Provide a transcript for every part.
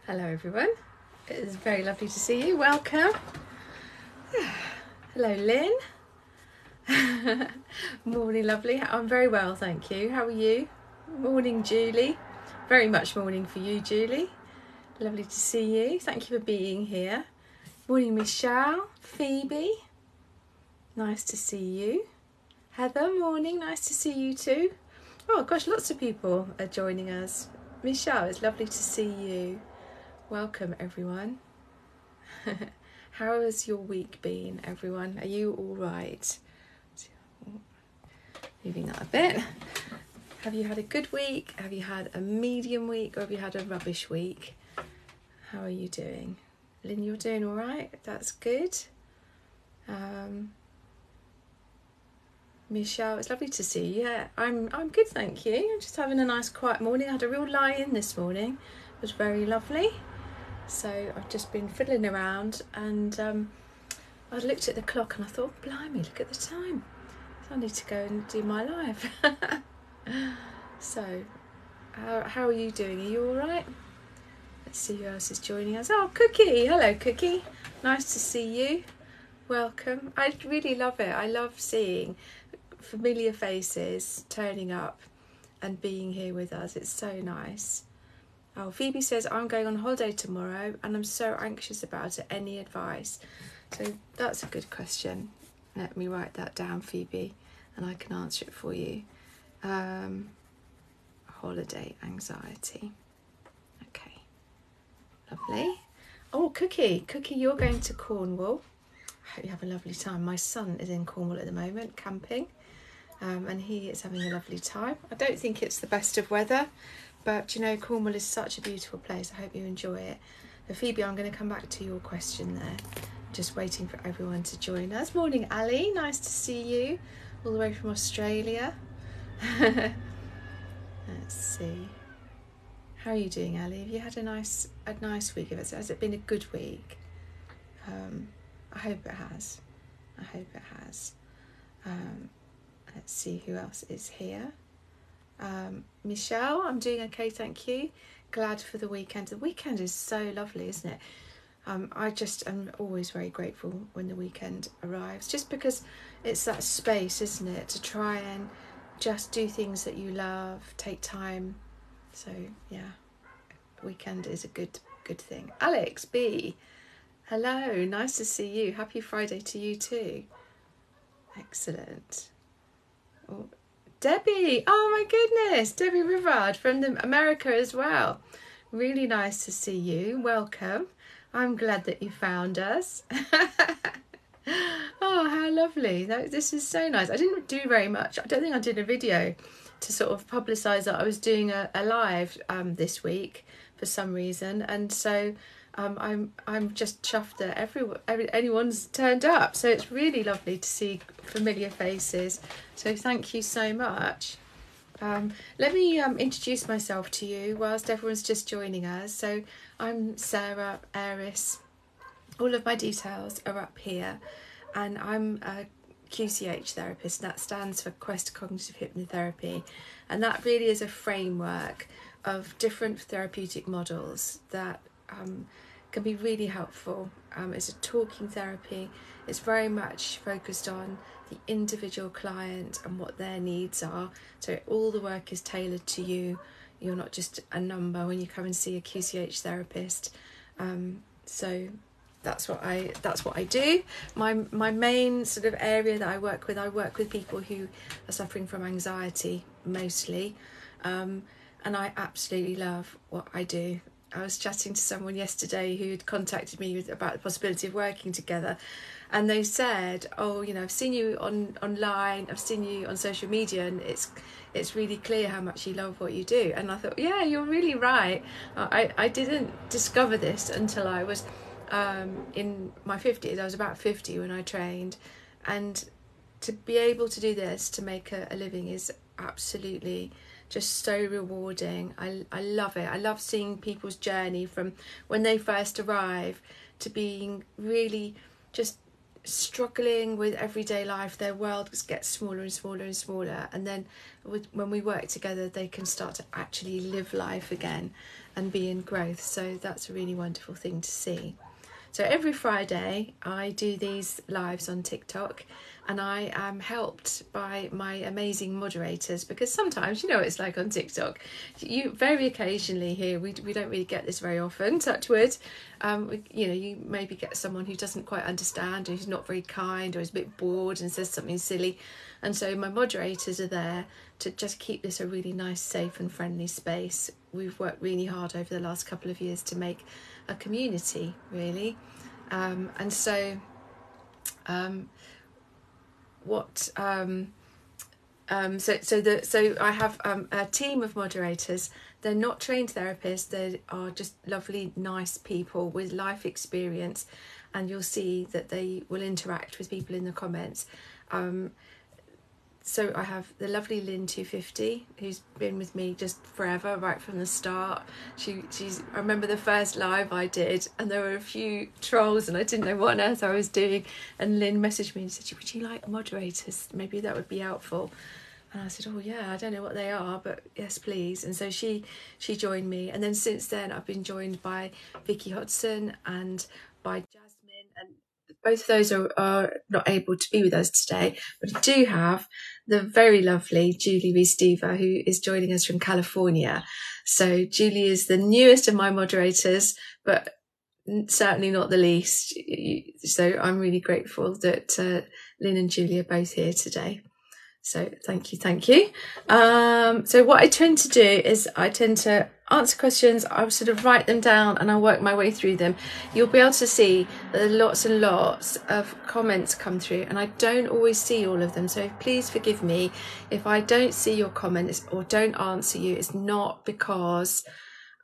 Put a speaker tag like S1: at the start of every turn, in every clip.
S1: Hello everyone, it is very lovely to see you. Welcome. Hello Lynn. Morning lovely, I'm very well thank you. How are you? Morning Julie. Very much morning for you Julie. Lovely to see you, thank you for being here. Morning Michelle, Phoebe. Nice to see you. Heather, morning, nice to see you too. Oh gosh, lots of people are joining us. Michelle, it's lovely to see you. Welcome everyone. How has your week been, everyone? Are you all right? Moving that a bit. Have you had a good week? Have you had a medium week? Or have you had a rubbish week? How are you doing? Lynn, you're doing all right? That's good. Michelle, it's lovely to see you. Yeah, I'm good, thank you. I'm just having a nice quiet morning. I had a real lie-in this morning. It was very lovely. So I've just been fiddling around and I looked at the clock and I thought, blimey, look at the time. So I need to go and do my live. So, how are you doing? Are you all right? Let's see who else is joining us. Oh, Cookie. Hello, Cookie. Nice to see you. Welcome. I really love it. I love seeing familiar faces turning up and being here with us. It's so nice. Oh, Phoebe says, I'm going on holiday tomorrow and I'm so anxious about it. Any advice? So that's a good question. Let me write that down, Phoebe, and I can answer it for you. Holiday anxiety. Okay, lovely. Oh, Cookie, you're going to Cornwall. I hope you have a lovely time. My son is in Cornwall at the moment, camping, and he is having a lovely time. I don't think it's the best of weather, but you know, Cornwall is such a beautiful place. I hope you enjoy it. So Phoebe, I'm going to come back to your question there. Just waiting for everyone to join us. Morning, Ali. Nice to see you, all the way from Australia. Let's see. How are you doing, Ali? Have you had a nice week? Has it been a good week? I hope it has. I hope it has. Let's see who else is here. Michelle, I'm doing okay, thank you. Glad for the weekend. The weekend is so lovely, isn't it? I just am always very grateful when the weekend arrives, just because it's that space, isn't it, to try and just do things that you love, take time. So yeah, weekend is a good thing. Alex B, hello, nice to see you. Happy Friday to you too. Excellent. Oh, Debbie, oh my goodness, Debbie Rivard from America as well. Really nice to see you. Welcome. I'm glad that you found us. Oh, how lovely. This is so nice. I didn't do very much. I don't think I did a video to sort of publicise that I was doing a live this week for some reason. And so I'm just chuffed that anyone's turned up. So it's really lovely to see familiar faces. So thank you so much. Let me introduce myself to you whilst everyone's just joining us. So I'm Sarah Aris. All of my details are up here, and I'm a QCH therapist. That stands for Quest Cognitive Hypnotherapy, and that really is a framework of different therapeutic models that can be really helpful. It's a talking therapy. It's very much focused on the individual client and what their needs are. So all the work is tailored to you. You're not just a number when you come and see a QCH therapist. So that's what I do. My main sort of area that I work with people who are suffering from anxiety mostly, and I absolutely love what I do. I was chatting to someone yesterday who had contacted me about the possibility of working together, and they said, oh, you know, I've seen you online, I've seen you on social media, and it's really clear how much you love what you do. And I thought, yeah, you're really right. I didn't discover this until I was in my 50s. I was about 50 when I trained, and to be able to do this, to make a living, is absolutely just so rewarding. I love it. I love seeing people's journey from when they first arrive to being really just struggling with everyday life. Their world gets smaller and smaller and smaller, and then when we work together, they can start to actually live life again and be in growth. So that's a really wonderful thing to see. So every Friday I do these lives on TikTok, and I am helped by my amazing moderators, because sometimes, you know what it's like on TikTok, you very occasionally here, we don't really get this very often, touch wood, you know, you maybe get someone who doesn't quite understand, or who's not very kind, or is a bit bored and says something silly, and so my moderators are there to just keep this a really nice, safe and friendly space. We've worked really hard over the last couple of years to make a community, really, and so so I have a team of moderators. They're not trained therapists, they are just lovely, nice people with life experience, and you'll see that they will interact with people in the comments. So I have the lovely Lynn 250, who's been with me just forever, right from the start. She's I remember the first live I did, and there were a few trolls and I didn't know what on earth I was doing, and Lynn messaged me and said, would you like moderators? Maybe that would be helpful. And I said, oh yeah, I don't know what they are, but yes please. And so she joined me, and then since then I've been joined by Vicky Hodson and by Jasmine, and both of those are not able to be with us today, but I do have the very lovely Julie Rees-Diva, who is joining us from California. So Julie is the newest of my moderators, but certainly not the least. So I'm really grateful that Lynn and Julie are both here today. So thank you. So what I tend to do is I tend to answer questions. I sort of write them down and I'll work my way through them. You'll be able to see that there are lots and lots of comments come through, and I don't always see all of them. So please forgive me if I don't see your comments or don't answer you. It's not because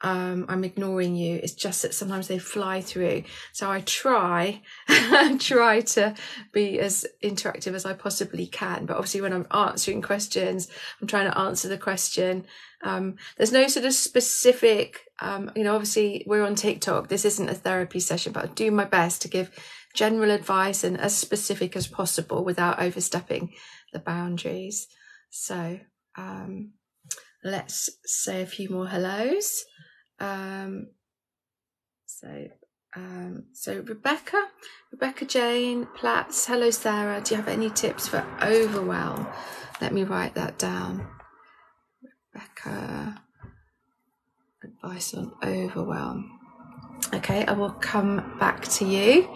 S1: I'm ignoring you. It's just that sometimes they fly through. So I try to be as interactive as I possibly can. But obviously when I'm answering questions, I'm trying to answer the question. There's no sort of specific, you know, obviously we're on TikTok. This isn't a therapy session, but I do my best to give general advice and as specific as possible without overstepping the boundaries. So let's say a few more hellos. So Rebecca Jane Platts, hello Sarah, do you have any tips for overwhelm? Let me write that down. Rebecca, advice on overwhelm. Okay, I will come back to you.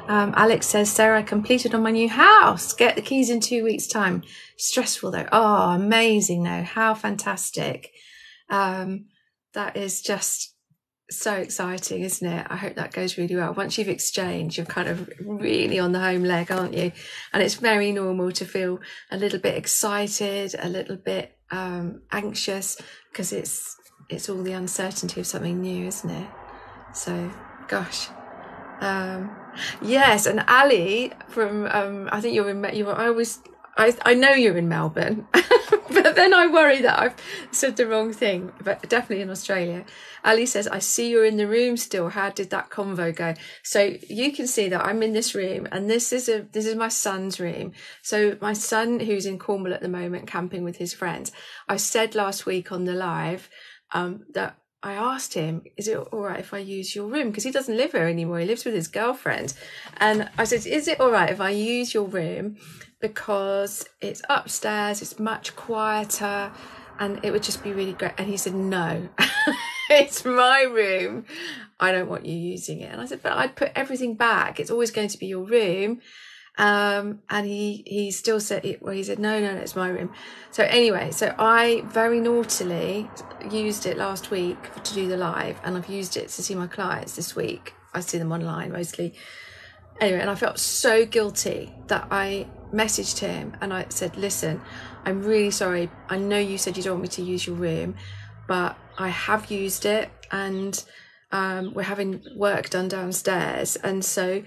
S1: Alex says, Sarah, I completed on my new house. Get the keys in 2 weeks' time. Stressful though. Oh, amazing though. How fantastic. That is just so exciting, isn't it? I hope that goes really well. Once you've exchanged, you're kind of really on the home leg, aren't you? And it's very normal to feel a little bit excited, a little bit anxious, because it's all the uncertainty of something new, isn't it? So, gosh. Yes, and Ali from I think I know you're in Melbourne, but then I worry that I've said the wrong thing, but definitely in Australia. Ali says, I see you're in the room still. How did that convo go? So you can see that I'm in this room, and this is my son's room. So my son, who's in Cornwall at the moment, camping with his friends, I said last week on the live that I asked him, is it all right if I use your room? Because he doesn't live here anymore. He lives with his girlfriend. And I said, is it all right if I use your room? Because it's upstairs, it's much quieter, and it would just be really great. And he said, no, it's my room. I don't want you using it. And I said, but I'd put everything back. It's always going to be your room. And he still said, he said, no, it's my room. So anyway, so I very naughtily used it last week to do the live, and I've used it to see my clients this week. I see them online mostly. Anyway, and I felt so guilty that I messaged him and I said, listen, I'm really sorry. I know you said you don't want me to use your room, but I have used it, and we're having work done downstairs. And so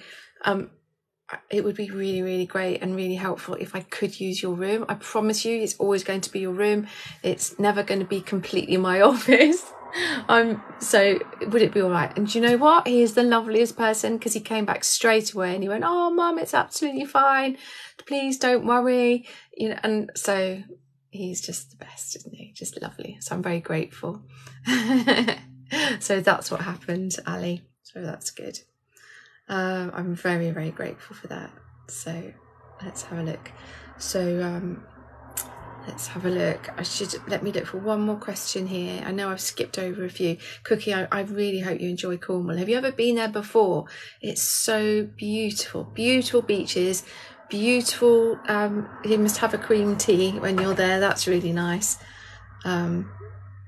S1: it would be really, really great and really helpful if I could use your room. I promise you, it's always going to be your room. It's never going to be completely my office. So would it be all right? And do you know what? He is the loveliest person, because he came back straight away and he went, "Oh, Mum, it's absolutely fine. Please don't worry." And so he's just the best, isn't he? Just lovely. So I'm very grateful. So that's what happened, Ali. So that's good. I'm very, very grateful for that. So let's have a look. So let's have a look. Let me look for one more question here. I know I've skipped over a few. Cookie, I really hope you enjoy Cornwall. Have you ever been there before? It's so beautiful. Beautiful beaches. Beautiful. You must have a cream tea when you're there. That's really nice.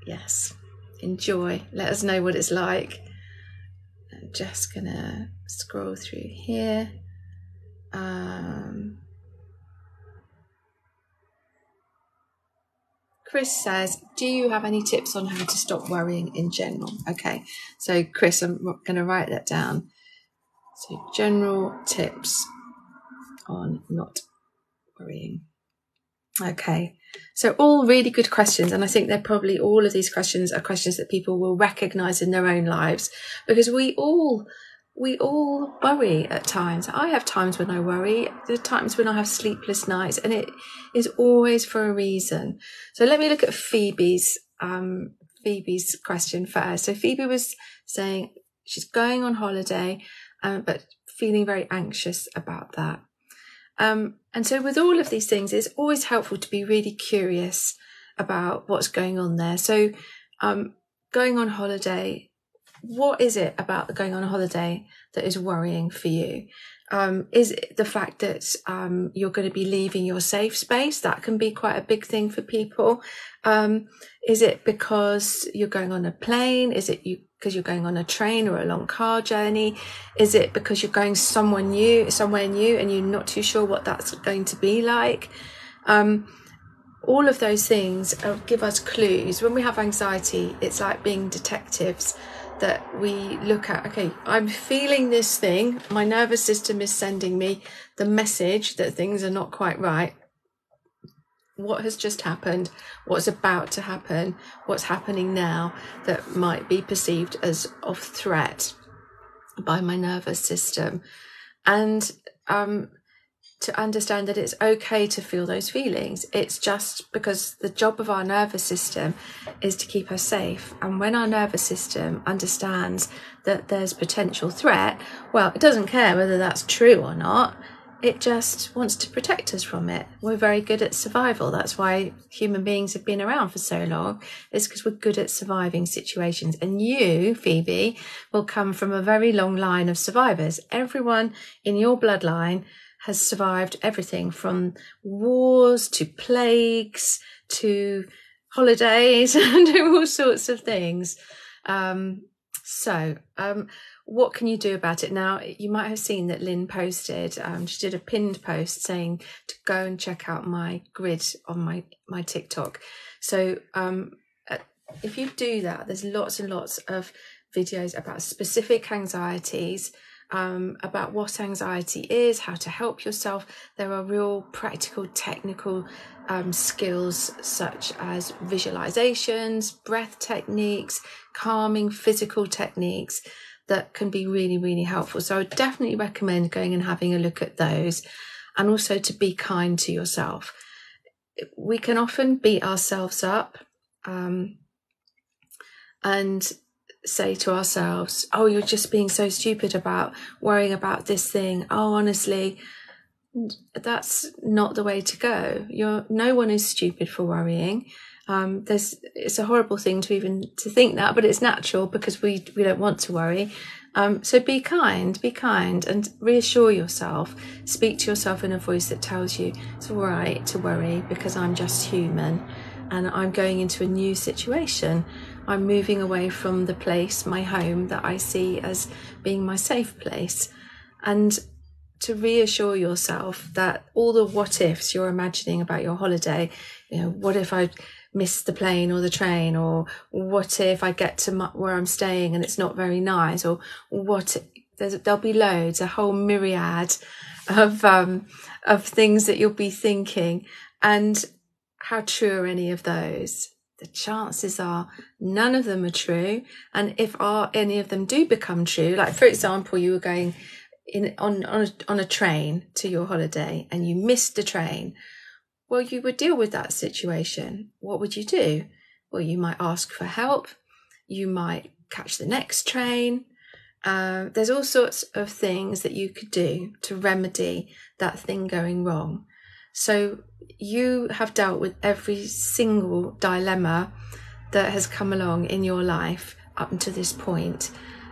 S1: Yes. Enjoy. Let us know what it's like. I'm just gonna scroll through here. Chris says, do you have any tips on how to stop worrying in general? Okay, so Chris, I'm going to write that down. So general tips on not worrying. Okay, so all really good questions, and I think they're probably, all of these questions are questions that people will recognise in their own lives, because we all worry at times. I have times when I worry. There are times when I have sleepless nights, and it is always for a reason. So let me look at Phoebe's question first. So Phoebe was saying she's going on holiday, but feeling very anxious about that. And so with all of these things, it's always helpful to be really curious about what's going on there. So going on holiday, what is it about going on a holiday that is worrying for you? Is it the fact that you're going to be leaving your safe space? That can be quite a big thing for people. Is it because you're going on a plane? Is it because you're going on a train or a long car journey? Is it because you're going somewhere new and you're not too sure what that's going to be like? All of those things give us clues. When we have anxiety, it's like being detectives, that we look at, okay, I'm feeling this thing. My nervous system is sending me the message that things are not quite right. What has just happened? What's about to happen? What's happening now that might be perceived as of threat by my nervous system? And to understand that it's okay to feel those feelings. It's just because the job of our nervous system is to keep us safe. And when our nervous system understands that there's potential threat, well, it doesn't care whether that's true or not. It just wants to protect us from it. We're very good at survival. That's why human beings have been around for so long. It's because we're good at surviving situations. And you, Phoebe, will come from a very long line of survivors. Everyone in your bloodline has survived everything from wars to plagues to holidays and all sorts of things. What can you do about it? Now, you might have seen that Lynn posted, she did a pinned post saying to go and check out my grid on my TikTok. So if you do that, there's lots and lots of videos about specific anxieties, about what anxiety is, how to help yourself. There are real practical, technical skills such as visualizations, breath techniques, calming physical techniques that can be really, really helpful. So I would definitely recommend going and having a look at those, and also to be kind to yourself. We can often beat ourselves up and say to ourselves, oh, you're just being so stupid about worrying about this thing. Oh, honestly, that's not the way to go. No one is stupid for worrying. It's a horrible thing to think that, but it's natural because we don't want to worry. So be kind and reassure yourself. Speak to yourself in a voice that tells you it's all right to worry because I'm just human and I'm going into a new situation. I'm moving away from the place, my home, that I see as being my safe place. And to reassure yourself that all the what ifs you're imagining about your holiday, what if I miss the plane or the train, or what if I get to where I'm staying and it's not very nice, or there'll be loads, a whole myriad of things that you'll be thinking. And how true are any of those? the chances are none of them are true. And if any of them do become true, like for example, you were going on a train to your holiday and you missed the train, well, you would deal with that situation. What would you do? Well, you might ask for help. You might catch the next train. There's all sorts of things that you could do to remedy that thing going wrong. So you have dealt with every single dilemma that has come along in your life up until this point,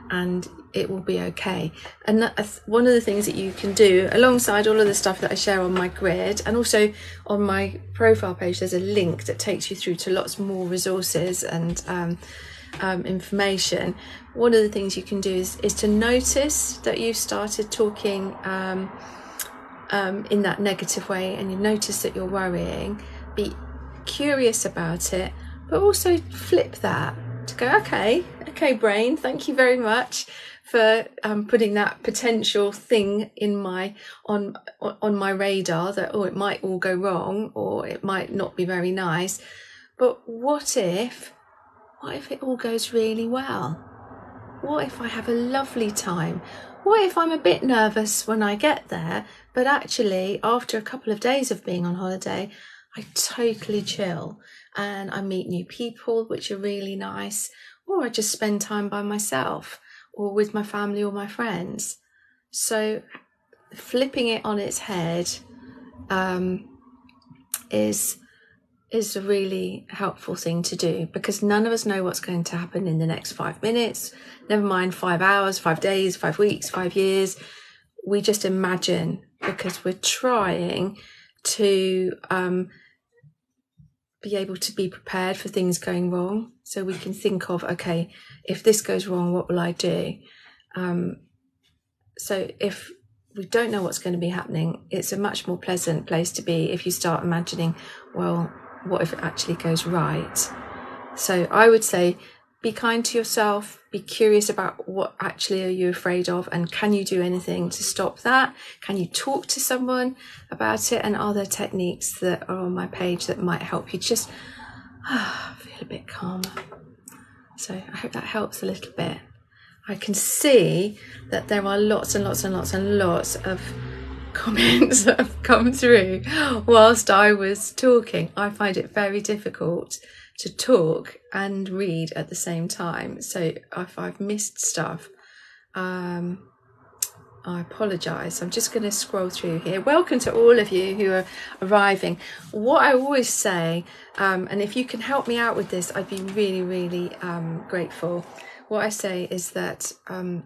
S1: and it will be okay. And one of the things that you can do alongside all of the stuff that I share on my grid, and also on my profile page, there's a link that takes you through to lots more resources and information. One of the things you can do is to notice that you've started talking in that negative way, and you notice that you're worrying. Be curious about it, but also flip that to go, okay brain, thank you very much for putting that potential thing in on my radar, that it might all go wrong, or it might not be very nice, but what if it all goes really well? What if I have a lovely time? What if I'm a bit nervous when I get there, but actually after a couple of days of being on holiday, I totally chill and I meet new people, which are really nice, or I just spend time by myself or with my family or my friends. So flipping it on its head is a really helpful thing to do, because none of us know what's going to happen in the next 5 minutes, never mind 5 hours, 5 days, 5 weeks, 5 years. We just imagine, because we're trying to be able to be prepared for things going wrong. So we can think of, okay, if this goes wrong, what will I do? So if we don't know what's going to be happening, it's a much more pleasant place to be if you start imagining, well, what if it actually goes right? So I would say, be kind to yourself, be curious about what actually are you afraid of, and can you do anything to stop that? Can you talk to someone about it? And are there techniques that are on my page that might help you just feel a bit calmer? So I hope that helps a little bit. I can see that there are lots and lots and lots and lots of comments that have come through whilst I was talking. I find it very difficult to talk and read at the same time. So if I've missed stuff, I apologise. I'm just going to scroll through here. Welcome to all of you who are arriving. What I always say, and if you can help me out with this, I'd be really, really grateful. What I say is that I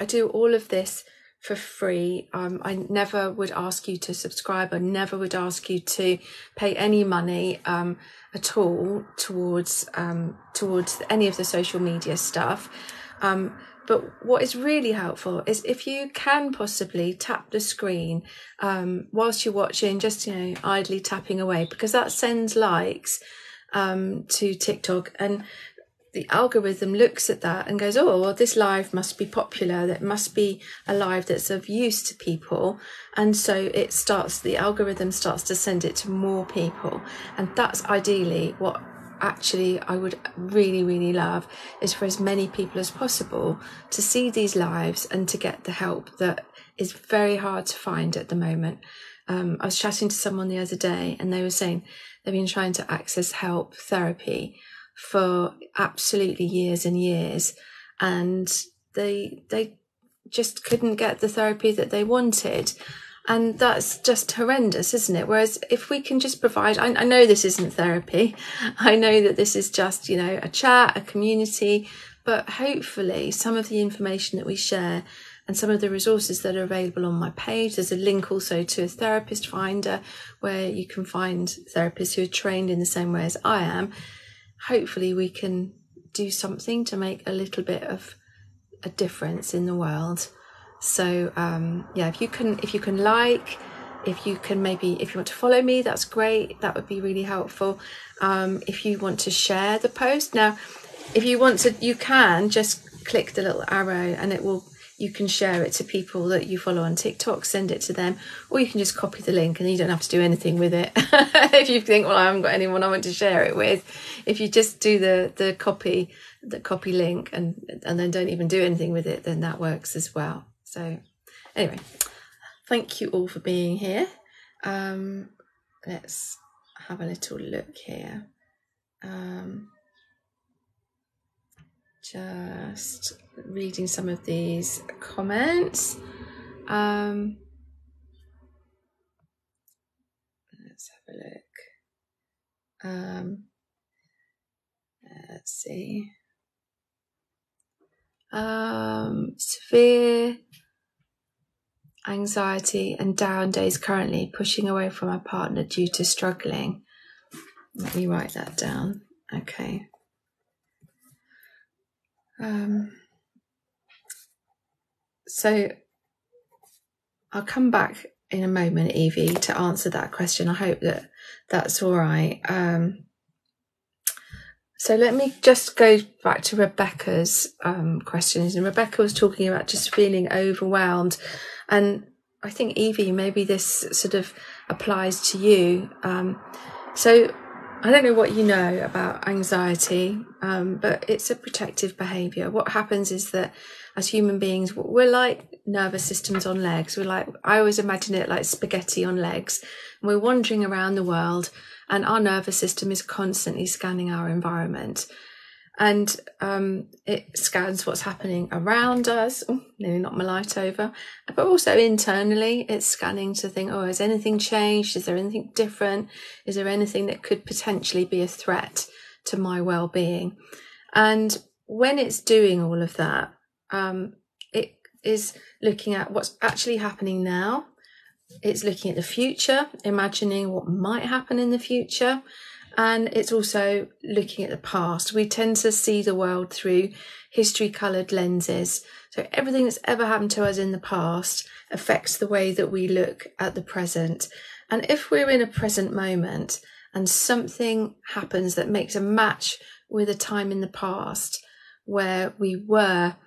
S1: do all of this for free. I never would ask you to subscribe. I never would ask you to pay any money at all towards any of the social media stuff. But what is really helpful is if you can possibly tap the screen whilst you're watching, just idly tapping away, because that sends likes to TikTok, and the algorithm looks at that and goes, oh, well, this live must be popular. That must be a live that's of use to people. And so the algorithm starts to send it to more people. And that's ideally what actually I would really, really love, is for as many people as possible to see these lives and to get the help that is very hard to find at the moment. I was chatting to someone the other day, and they were saying they've been trying to access help, therapy, for absolutely years and years, and they just couldn't get the therapy that they wanted. And that's just horrendous, isn't it? Whereas if we can just provide, I know this isn't therapy, I know that this is just a chat, a community, but hopefully some of the information that we share and some of the resources that are available on my page, there's a link also to a therapist finder where you can find therapists who are trained in the same way as I am. Hopefully we can do something to make a little bit of a difference in the world. So if you can like, if you want to follow me, that's great. That would be really helpful. If you want to share the post, now if you want to, you can just click the little arrow and you can share it to people that you follow on TikTok, send it to them, or you can just copy the link and you don't have to do anything with it. If you think, well, I haven't got anyone I want to share it with, if you just do the copy link and then don't even do anything with it, then that works as well. So anyway, thank you all for being here. Let's have a little look here. Just reading some of these comments. Let's have a look. Let's see. Severe anxiety and down days currently, pushing away from my partner due to struggling. Let me write that down. Okay. So I'll come back in a moment, Evie, to answer that question. I hope that that's all right. So let me just go back to Rebecca's questions. And Rebecca was talking about just feeling overwhelmed. And I think, Evie, maybe this sort of applies to you. So I don't know what you know about anxiety, but it's a protective behaviour. What happens is that as human beings, we're like nervous systems on legs. I always imagine it like spaghetti on legs. And we're wandering around the world and our nervous system is constantly scanning our environment. And it scans what's happening around us. Oh, nearly knocked my light over. But also internally, it's scanning to think, oh, has anything changed? Is there anything different? Is there anything that could potentially be a threat to my well-being? And when it's doing all of that, it is looking at what's actually happening now. It's looking at the future, imagining what might happen in the future. And it's also looking at the past. We tend to see the world through history-coloured lenses. So everything that's ever happened to us in the past affects the way that we look at the present. And if we're in a present moment and something happens that makes a match with a time in the past where we were,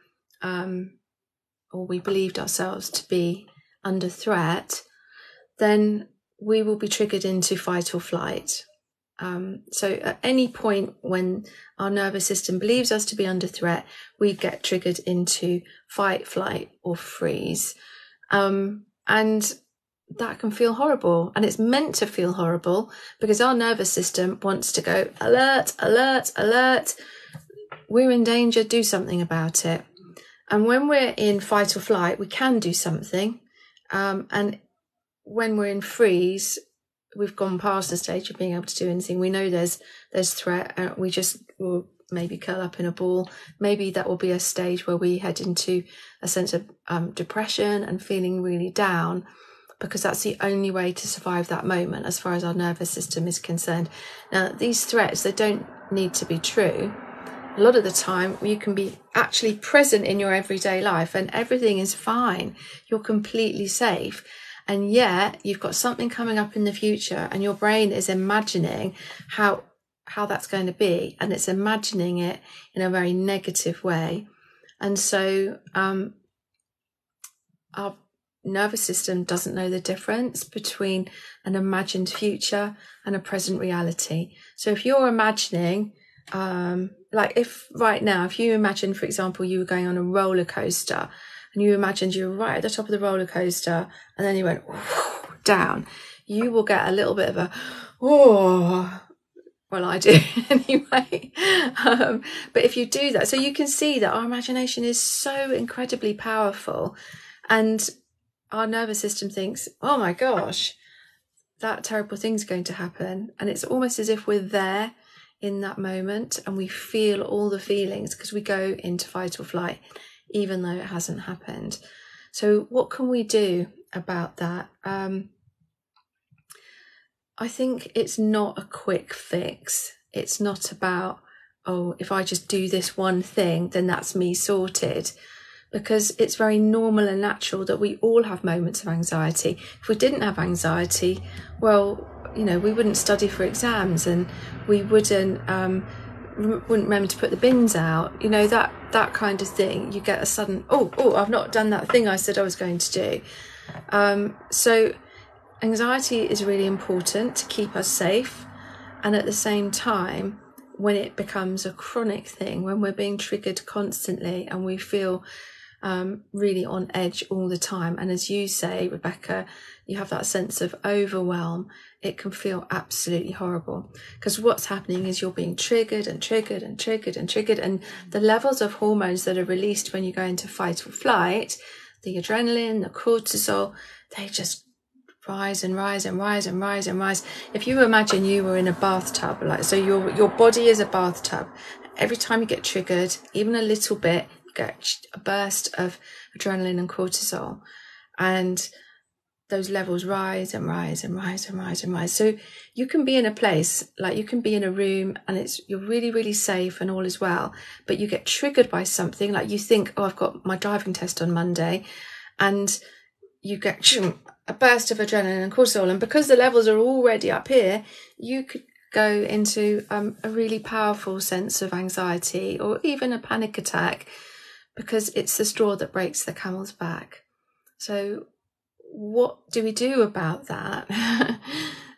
S1: or we believed ourselves to be under threat, then we will be triggered into fight or flight. So at any point when our nervous system believes us to be under threat, we get triggered into fight, flight, or freeze. And that can feel horrible. And it's meant to feel horrible because our nervous system wants to go alert, alert, alert. We're in danger, do something about it. And when we're in fight or flight, we can do something. And when we're in freeze, we've gone past the stage of being able to do anything. We know there's threat. We just will maybe curl up in a ball. Maybe that will be a stage where we head into a sense of depression and feeling really down, because that's the only way to survive that moment as far as our nervous system is concerned. Now, these threats, they don't need to be true. A lot of the time, you can be actually present in your everyday life and everything is fine. You're completely safe. And yet you've got something coming up in the future and your brain is imagining how that's going to be, and it's imagining it in a very negative way. And so our nervous system doesn't know the difference between an imagined future and a present reality. So if you're imagining, like if right now, if you imagine, for example, you were going on a roller coaster, and you imagined you were right at the top of the roller coaster and then you went down, you will get a little bit of a, oh, well, I do anyway. But if you do that, so you can see that our imagination is so incredibly powerful, and our nervous system thinks, oh my gosh, that terrible thing's going to happen. And it's almost as if we're there in that moment and we feel all the feelings because we go into fight or flight, even though it hasn't happened. So what can we do about that? I think it's not a quick fix. It's not about, oh, if I just do this one thing, then that's me sorted. Because it's very normal and natural that we all have moments of anxiety. If we didn't have anxiety, well, you know, we wouldn't study for exams and we wouldn't wouldn't remember to put the bins out, you know, that kind of thing. You get a sudden, oh, I've not done that thing I said I was going to do. So anxiety is really important to keep us safe. And at the same time, when it becomes a chronic thing, when we're being triggered constantly and we feel really on edge all the time, and as you say, Rebecca, you have that sense of overwhelm, it can feel absolutely horrible, because what's happening is you're being triggered and triggered and triggered and triggered, and the levels of hormones that are released when you go into fight or flight, the adrenaline, the cortisol, they just rise and rise and rise and rise and rise. If you imagine you were in a bathtub, like, so your body is a bathtub. Every time you get triggered, even a little bit, you get a burst of adrenaline and cortisol, and those levels rise and rise and rise and rise and rise. So you can be in a place, like you can be in a room and you're really, really safe and all is well, but you get triggered by something, like you think, oh, I've got my driving test on Monday, and you get a burst of adrenaline and cortisol, and because the levels are already up here, you could go into a really powerful sense of anxiety or even a panic attack, because it's the straw that breaks the camel's back. So what do we do about that?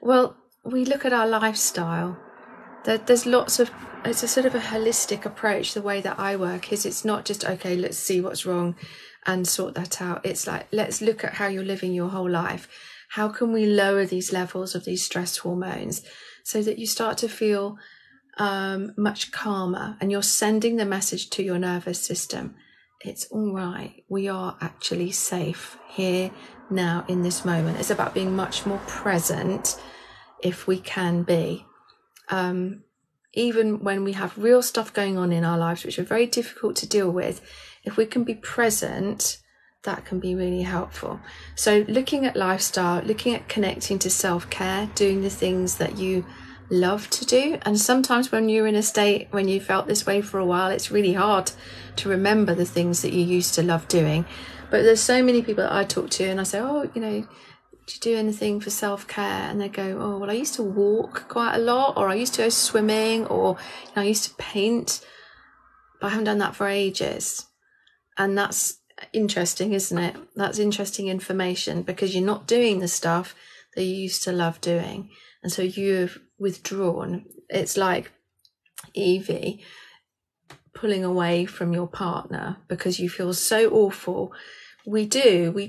S1: Well, we look at our lifestyle. There's lots of, it's a sort of a holistic approach. The way that I work is, it's not just, okay, let's see what's wrong and sort that out. It's like, let's look at how you're living your whole life. How can we lower these levels of these stress hormones so that you start to feel much calmer, and you're sending the message to your nervous system, it's all right, we are actually safe here now in this moment. It's about being much more present, if we can be. Even when we have real stuff going on in our lives which are very difficult to deal with, if we can be present, that can be really helpful. So looking at lifestyle, looking at connecting to self-care, doing the things that you love to do. And sometimes when you're in a state when you felt this way for a while, it's really hard to remember the things that you used to love doing. But there's so many people that I talk to and I say, oh, you know, do you do anything for self-care? And they go, oh, well, I used to walk quite a lot, or I used to go swimming, or you know, I used to paint, but I haven't done that for ages. And that's interesting, isn't it? That's interesting information, because you're not doing the stuff that you used to love doing. And so you've withdrawn. It's like Evie pulling away from your partner because you feel so awful. We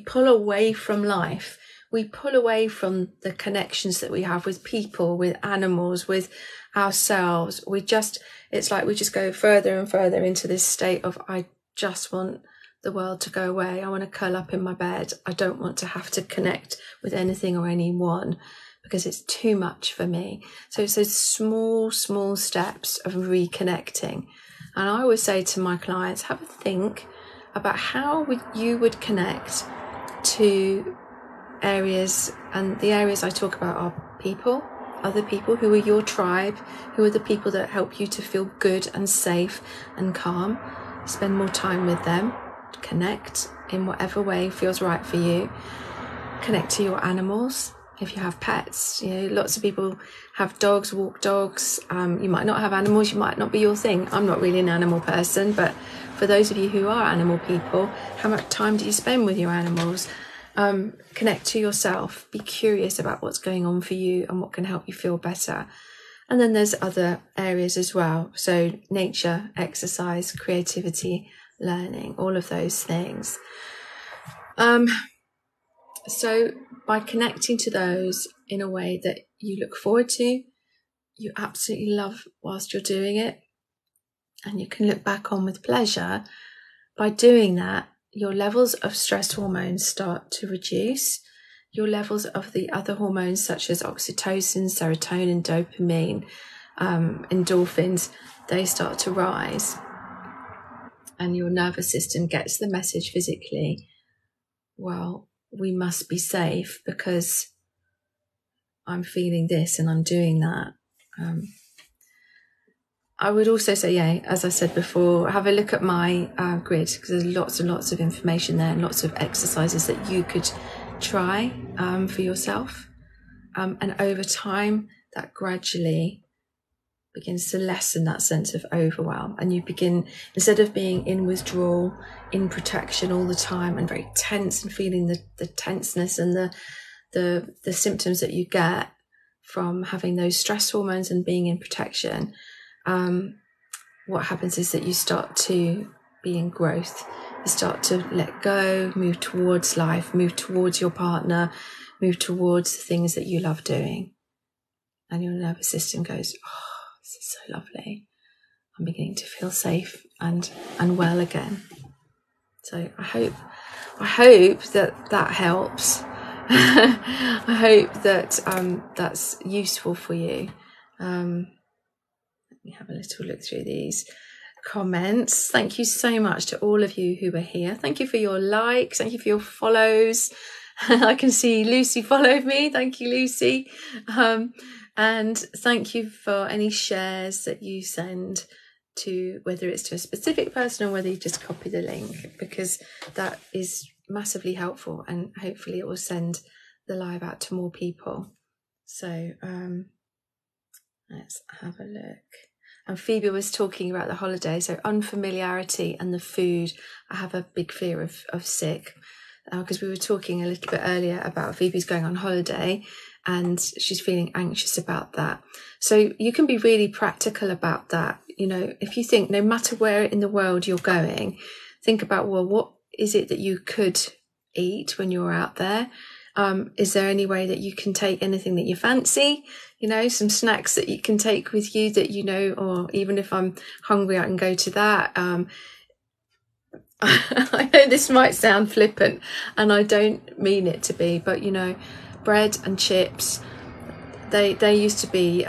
S1: pull away from life. We pull away from the connections that we have with people, with animals, with ourselves. It's like we just go further and further into this state of, I just want the world to go away. I want to curl up in my bed. I don't want to have to connect with anything or anyone, because it's too much for me. So it's those small steps of reconnecting. And I always say to my clients, have a think about how you would connect to areas. And the areas I talk about are people, other people who are your tribe, who are the people that help you to feel good and safe and calm. Spend more time with them. Connect in whatever way feels right for you. Connect to your animals. If you have pets, you know, lots of people have dogs, walk dogs. You might not have animals, you might not be your thing. I'm not really an animal person, but for those of you who are animal people, how much time do you spend with your animals? Connect to yourself. Be curious about what's going on for you and what can help you feel better. And then there's other areas as well. So nature, exercise, creativity, learning, all of those things. So by connecting to those in a way that you look forward to, you absolutely love whilst you're doing it, and you can look back on with pleasure, by doing that, your levels of stress hormones start to reduce. Your levels of the other hormones such as oxytocin, serotonin, dopamine, endorphins, they start to rise. And your nervous system gets the message physically, well, we must be safe because I'm feeling this and I'm doing that. I would also say, yeah, as I said before, have a look at my grid, because there's lots and lots of information there and lots of exercises that you could try for yourself. And over time, that gradually begins to lessen that sense of overwhelm, and you begin, instead of being in withdrawal, in protection all the time and very tense and feeling the tenseness and the symptoms that you get from having those stress hormones and being in protection, what happens is that you start to be in growth. You start to let go, move towards life, move towards your partner, move towards the things that you love doing. And your nervous system goes, oh, this is so lovely. I'm beginning to feel safe and well again. So I hope that helps. I hope that that's useful for you. Let me have a little look through these comments. Thank you so much to all of you who are here. Thank you for your likes. Thank you for your follows. I can see Lucy followed me. Thank you, Lucy. And thank you for any shares that you send to, whether it's to a specific person or whether you just copy the link, because that is massively helpful, and hopefully it will send the live out to more people. So let's have a look. And Phoebe was talking about the holiday, so unfamiliarity and the food. I have a big fear of sick, because we were talking a little bit earlier about Phoebe's going on holiday and she's feeling anxious about that. So you can be really practical about that. You know, if you think no matter where in the world you're going, think about, well, what is it that you could eat when you're out there? Is there any way that you can take anything that you fancy? You know, some snacks that you can take with you that, you know, or even if I'm hungry, I can go to that. I know this might sound flippant and I don't mean it to be, but, you know, bread and chips, they used to be,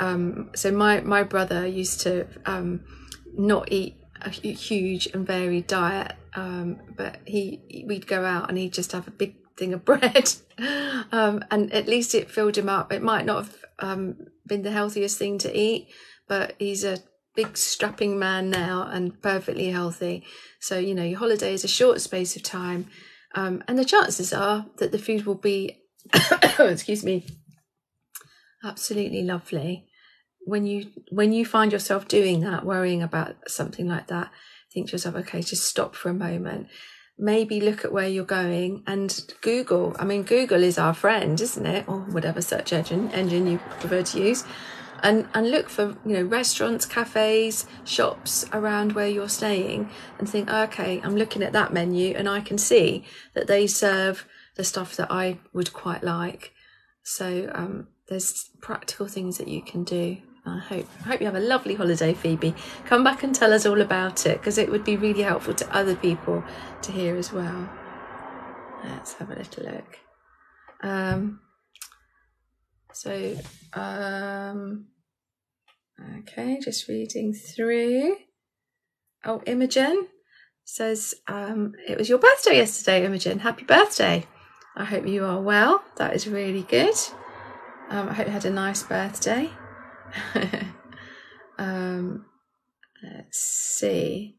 S1: so my brother used to not eat a huge and varied diet, but we'd go out and he'd just have a big thing of bread, and at least it filled him up. It might not have been the healthiest thing to eat, but he's a big strapping man now and perfectly healthy. So, you know, your holiday is a short space of time, and the chances are that the food will be excuse me, absolutely lovely. When you find yourself doing that, worrying about something like that, think to yourself, okay, just stop for a moment. Maybe look at where you're going and Google. I mean, Google is our friend, isn't it? Or whatever search engine you prefer to use. And look for, you know, restaurants, cafes, shops around where you're staying, and think, okay, I'm looking at that menu and I can see that they serve the stuff that I would quite like. So there's practical things that you can do. I hope you have a lovely holiday, Phoebe. Come back and tell us all about it, because it would be really helpful to other people to hear as well. Let's have a little look. Okay, just reading through. Oh, Imogen says, it was your birthday yesterday, Imogen. Happy birthday. I hope you are well. That is really good. I hope you had a nice birthday. Let's see.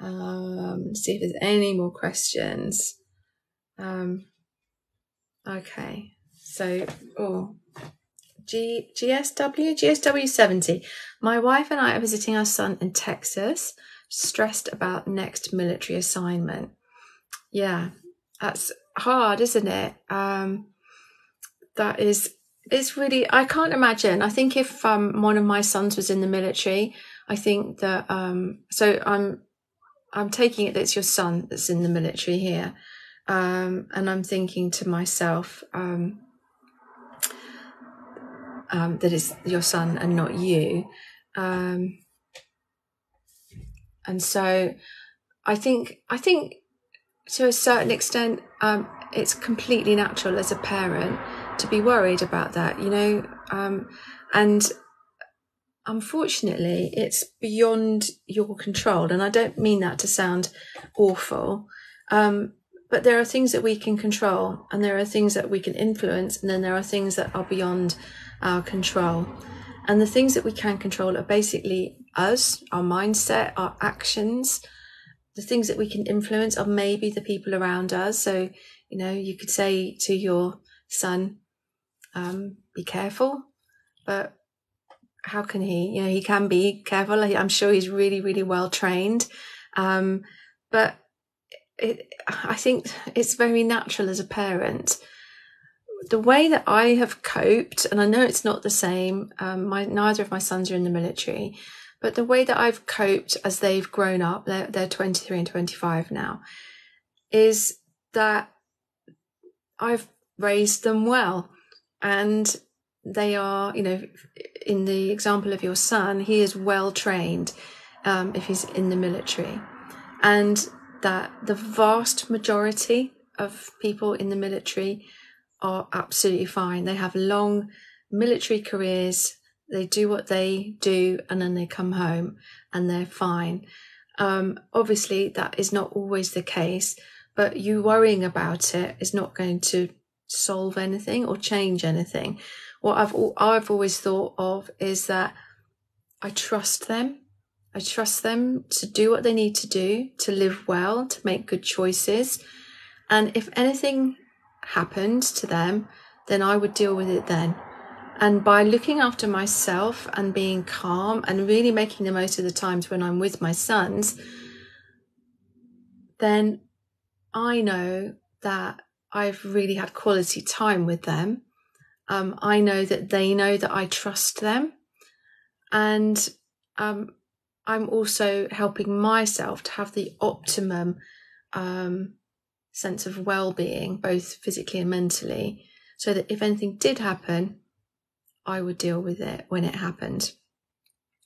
S1: See if there's any more questions. Okay. So, GSW 70. My wife and I are visiting our son in Texas, stressed about next military assignment. Yeah, that's hard, isn't it? It's really, I can't imagine. I think if one of my sons was in the military, I think that so I'm taking it that it's your son that's in the military here, and I'm thinking to myself that it's your son and not you, and so I think to a certain extent it's completely natural as a parent to be worried about that, you know, and unfortunately it's beyond your control. And I don't mean that to sound awful, but there are things that we can control, and there are things that we can influence, and then there are things that are beyond our control. And the things that we can control are basically us, our mindset, our actions. The things that we can influence are maybe the people around us. So, you know, you could say to your son, be careful, but how can he? You know, he can be careful. I'm sure he's really, really well trained. But I think it's very natural as a parent. The way that I have coped, and I know it's not the same, neither of my sons are in the military, but the way that I've coped as they've grown up, they're 23 and 25 now, is that I've raised them well. And they are, you know, in the example of your son, he is well trained if he's in the military. And that the vast majority of people in the military are absolutely fine. They have long military careers. They do what they do, and then they come home and they're fine. Obviously, that is not always the case, but you worrying about it is not going to solve anything or change anything. What I've always thought of is that I trust them. I trust them to do what they need to do, to live well, to make good choices. And if anything happened to them, then I would deal with it then. And by looking after myself and being calm and really making the most of the times when I'm with my sons, then I know that I've really had quality time with them. I know that they know that I trust them. And I'm also helping myself to have the optimum sense of well-being, both physically and mentally, so that if anything did happen, I would deal with it when it happened.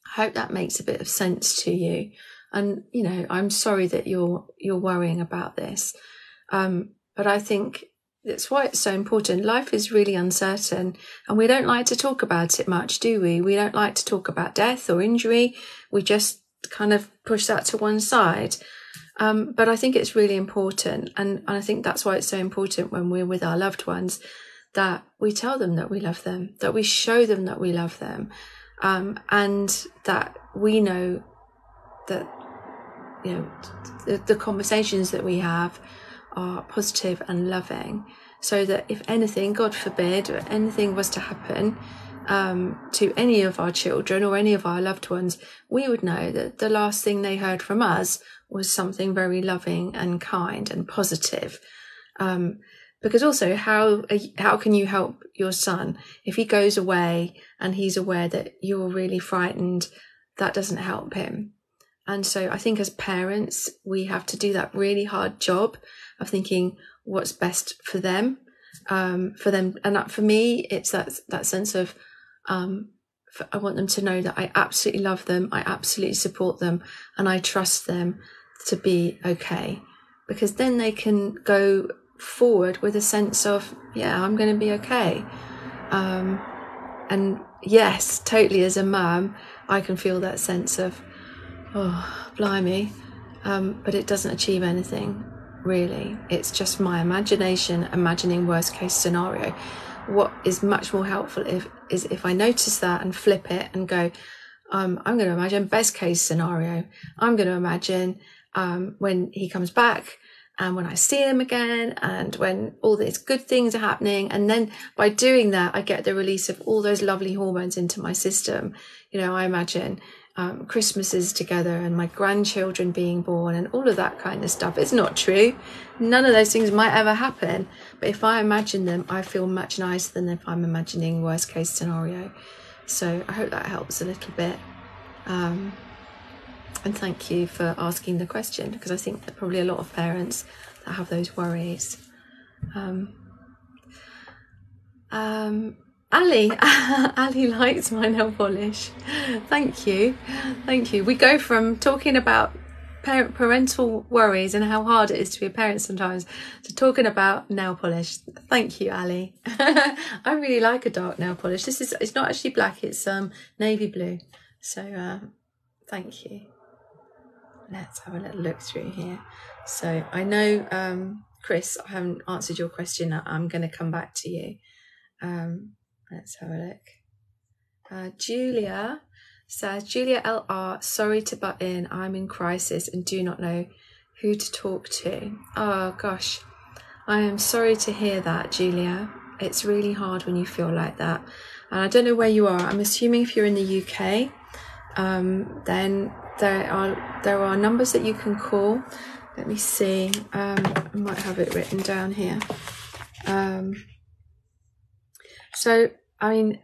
S1: I hope that makes a bit of sense to you. And, you know, I'm sorry that you're worrying about this. But I think that's why it's so important. Life is really uncertain, and we don't like to talk about it much, do we? We don't like to talk about death or injury. We just kind of push that to one side. But I think it's really important. And I think that's why it's so important when we're with our loved ones, that we tell them that we love them, that we show them that we love them, and that we know that, you know, the conversations that we have are positive and loving, so that if anything, God forbid, or anything was to happen to any of our children or any of our loved ones, we would know that the last thing they heard from us was something very loving and kind and positive. Because also, how can you help your son if he goes away and he's aware that you're really frightened? That doesn't help him. And so I think as parents, we have to do that really hard job of thinking what's best for them. And that, for me, it's that sense of, I want them to know that I absolutely love them, I absolutely support them, and I trust them to be okay. Because then they can go forward with a sense of, yeah, I'm going to be okay. And yes, totally, as a mum, I can feel that sense of, oh, blimey. But it doesn't achieve anything, really. It's just my imagination imagining worst case scenario. What is much more helpful is if I notice that and flip it and go, I'm going to imagine best case scenario. I'm going to imagine when he comes back, and when I see him again, and when all these good things are happening. And then by doing that, I get the release of all those lovely hormones into my system. You know, I imagine Christmases together and my grandchildren being born and all of that kind of stuff. It's not true. None of those things might ever happen. But if I imagine them, I feel much nicer than if I'm imagining worst case scenario. So I hope that helps a little bit. And thank you for asking the question, because I think that probably a lot of parents that have those worries. Ali likes my nail polish. Thank you. We go from talking about parental worries and how hard it is to be a parent sometimes to talking about nail polish. Thank you, Ali. I really like a dark nail polish. It's not actually black, it's navy blue. So thank you. Let's have a little look through here. So I know, Chris, I haven't answered your question. I'm going to come back to you. Let's have a look. Julia says, Julia LR, sorry to butt in. I'm in crisis and do not know who to talk to. Oh, gosh. I am sorry to hear that, Julia. It's really hard when you feel like that. And I don't know where you are. I'm assuming if you're in the UK, then there are numbers that you can call. Let me see. I might have it written down here. So I mean,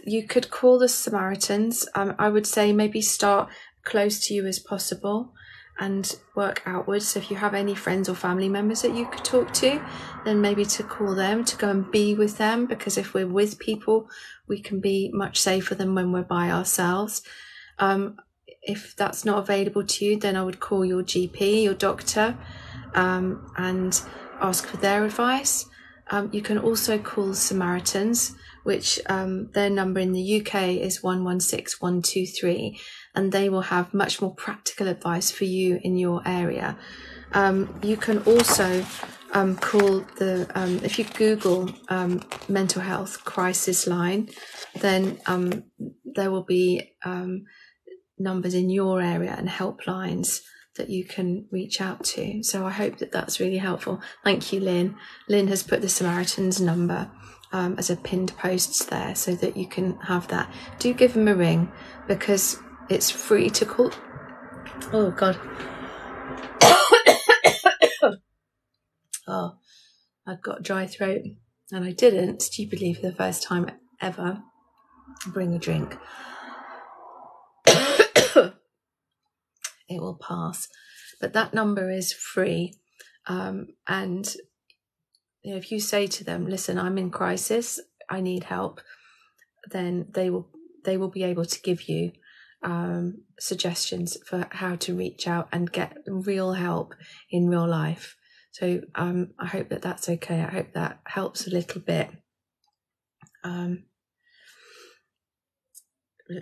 S1: you could call the Samaritans. I would say maybe start close to you as possible and work outwards. So if you have any friends or family members that you could talk to, then maybe to call them, to go and be with them, because if we're with people, we can be much safer than when we're by ourselves. If that's not available to you, then I would call your GP, your doctor, and ask for their advice. You can also call Samaritans, which their number in the UK is 116123, and they will have much more practical advice for you in your area. You can also call if you Google mental health crisis line, then there will be numbers in your area and helplines that you can reach out to. So I hope that that's really helpful. Thank you, Lynn. Lynn has put the Samaritans number as a pinned post there so that you can have that. Do give them a ring, because it's free to call. Oh God. Oh, I've got a dry throat, and I didn't, stupidly, for the first time ever, bring a drink. It will pass, but that number is free, and if you say to them, listen, I'm in crisis, I need help, then they will be able to give you suggestions for how to reach out and get real help in real life. So I hope that that's okay. I hope that helps a little bit.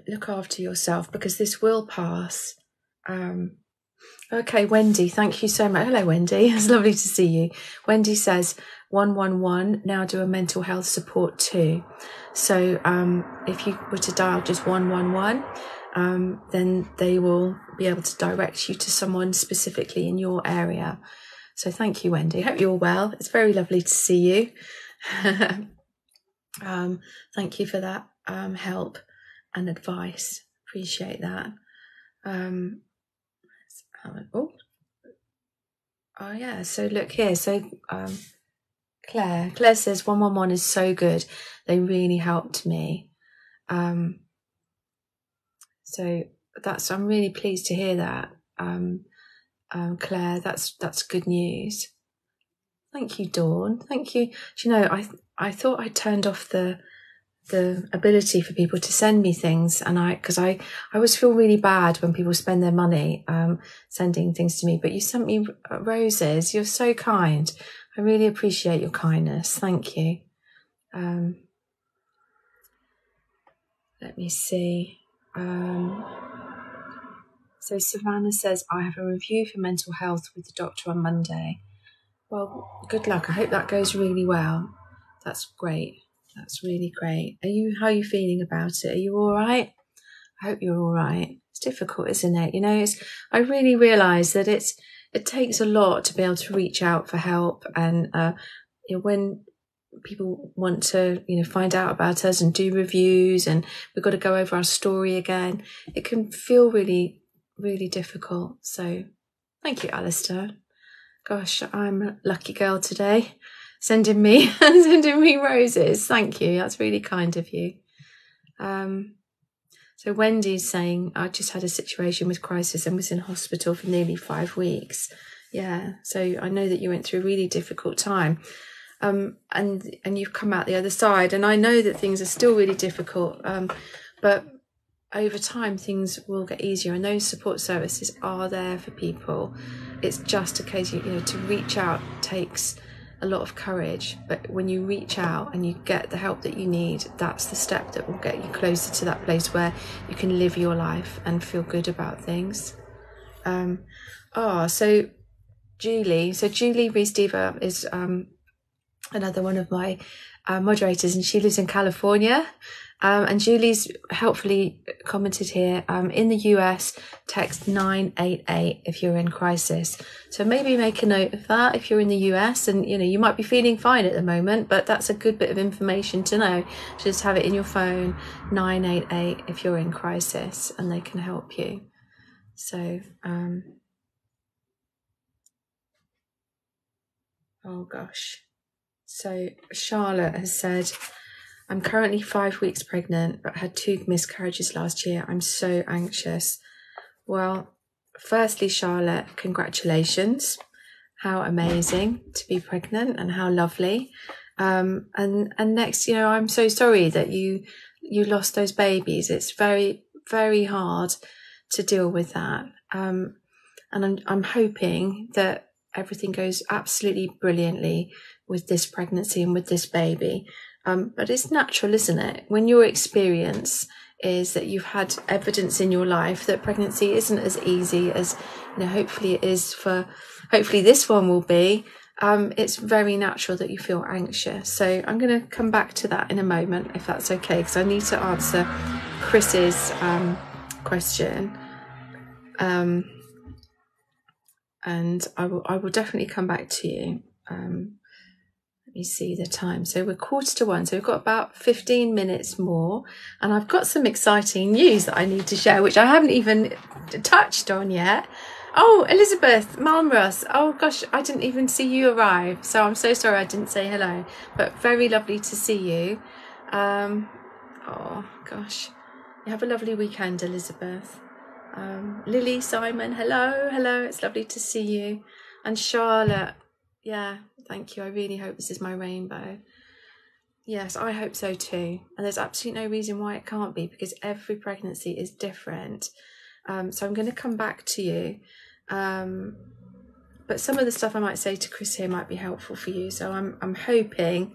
S1: Look after yourself, because this will pass. Okay, Wendy, thank you so much. Hello, Wendy. It's lovely to see you. Wendy says 111 now do a mental health support too. So if you were to dial just 111, then they will be able to direct you to someone specifically in your area. So thank you, Wendy. Hope you're well. It's very lovely to see you. Thank you for that help and advice. Appreciate that. Oh yeah, so look here. So Claire says 111 is so good. They really helped me. So I'm really pleased to hear that. Claire, that's good news. Thank you, Dawn. Thank you. Do you know, I thought I turned off the ability for people to send me things, and because I always feel really bad when people spend their money sending things to me, but you sent me roses. You're so kind. I really appreciate your kindness. Thank you. Let me see. So Savannah says, I have a review for mental health with the doctor on Monday. Well, good luck. I hope that goes really well. That's great. That's really great. How are you feeling about it? Are you all right? I hope you're all right. It's difficult, isn't it? You know, I really realise that it takes a lot to be able to reach out for help, and when people want to find out about us and do reviews, and we've got to go over our story again, it can feel really, really difficult. So thank you, Alistair. Gosh, I'm a lucky girl today, sending me roses. Thank you. That's really kind of you. So Wendy's saying, I just had a situation with crisis and was in hospital for nearly 5 weeks. Yeah. So I know that you went through a really difficult time. And you've come out the other side. And I know that things are still really difficult. But over time, things will get easier, and those support services are there for people. It's just a case, to reach out takes a lot of courage, but when you reach out and you get the help that you need, that's the step that will get you closer to that place where you can live your life and feel good about things. So Julie Rees-Diva is another one of my moderators, and she lives in California. And Julie's helpfully commented here, in the US, text 988 if you're in crisis. So maybe make a note of that if you're in the US, and you might be feeling fine at the moment, but that's a good bit of information to know. Just have it in your phone, 988 if you're in crisis, and they can help you. So, oh gosh. So Charlotte has said, I'm currently 5 weeks pregnant, but had 2 miscarriages last year. I'm so anxious. Well, firstly, Charlotte, congratulations. How amazing to be pregnant, and how lovely. And next, I'm so sorry that you lost those babies. It's very, very hard to deal with that. And I'm hoping that everything goes absolutely brilliantly with this pregnancy and with this baby. But it's natural, isn't it? When your experience is that you've had evidence in your life that pregnancy isn't as easy as, hopefully it is hopefully this one will be, it's very natural that you feel anxious. So I'm going to come back to that in a moment, if that's okay, because I need to answer Chris's question. And I will definitely come back to you. Let me see the time. So we're 1:45, so we've got about 15 minutes more, and I've got some exciting news that I need to share, which I haven't even touched on yet. Oh, Elizabeth Malmros. Oh gosh, I didn't even see you arrive, so I'm so sorry I didn't say hello, but very lovely to see you. Oh gosh, you have a lovely weekend, Elizabeth. Lily, Simon, hello, it's lovely to see you. And Charlotte, yeah, thank you. I really hope this is my rainbow. Yes, I hope so too. And there's absolutely no reason why it can't be, because every pregnancy is different. So I'm going to come back to you. But some of the stuff I might say to Chris here might be helpful for you. So I'm hoping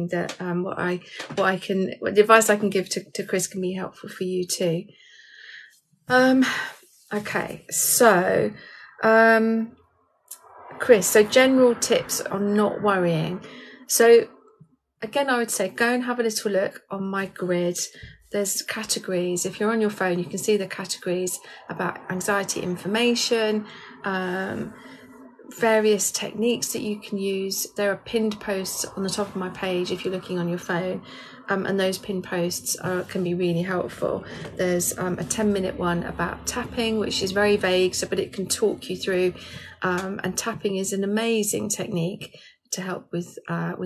S1: that the advice I can give to Chris can be helpful for you too. Okay, so Chris, so general tips on not worrying. So again, I would say go and have a little look on my grid. There's categories. If you're on your phone, you can see the categories about anxiety information, various techniques that you can use. There are pinned posts on the top of my page if you're looking on your phone, and those pinned posts can be really helpful. There's a 10-minute one about tapping, which is very vague, but it can talk you through, and tapping is an amazing technique to help with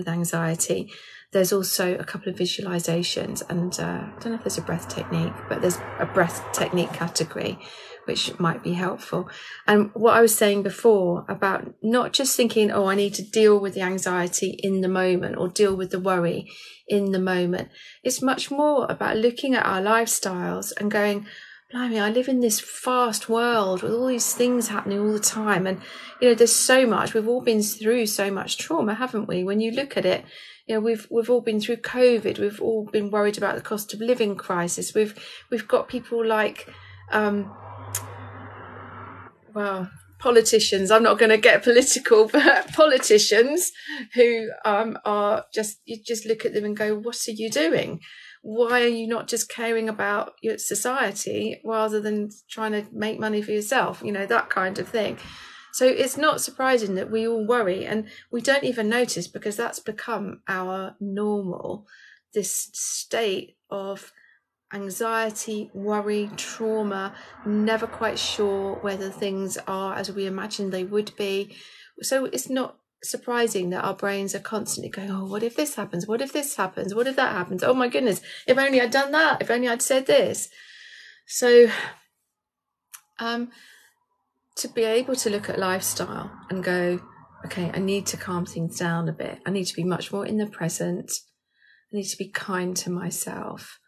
S1: anxiety. There's also a couple of visualizations, and I don't know if there's a breath technique, but there's a breath technique category which might be helpful. And what I was saying before about not just thinking, I need to deal with the anxiety in the moment or deal with the worry in the moment. It's much more about looking at our lifestyles and going, blimey, I live in this fast world with all these things happening all the time. And, there's so much. We've all been through so much trauma, haven't we? When you look at it, we've all been through COVID. We've all been worried about the cost of living crisis. We've got people like, politicians, I'm not going to get political, but politicians who are you just look at them and go, what are you doing? Why are you not just caring about your society rather than trying to make money for yourself? That kind of thing. So it's not surprising that we all worry, and we don't even notice, because that's become our normal, this state of anxiety, worry, trauma, never quite sure whether things are as we imagined they would be. So it's not surprising that our brains are constantly going, what if this happens? What if this happens? What if that happens? Oh my goodness, if only I'd done that, if only I'd said this. So to be able to look at lifestyle and go, okay, I need to calm things down a bit. I need to be much more in the present. I need to be kind to myself.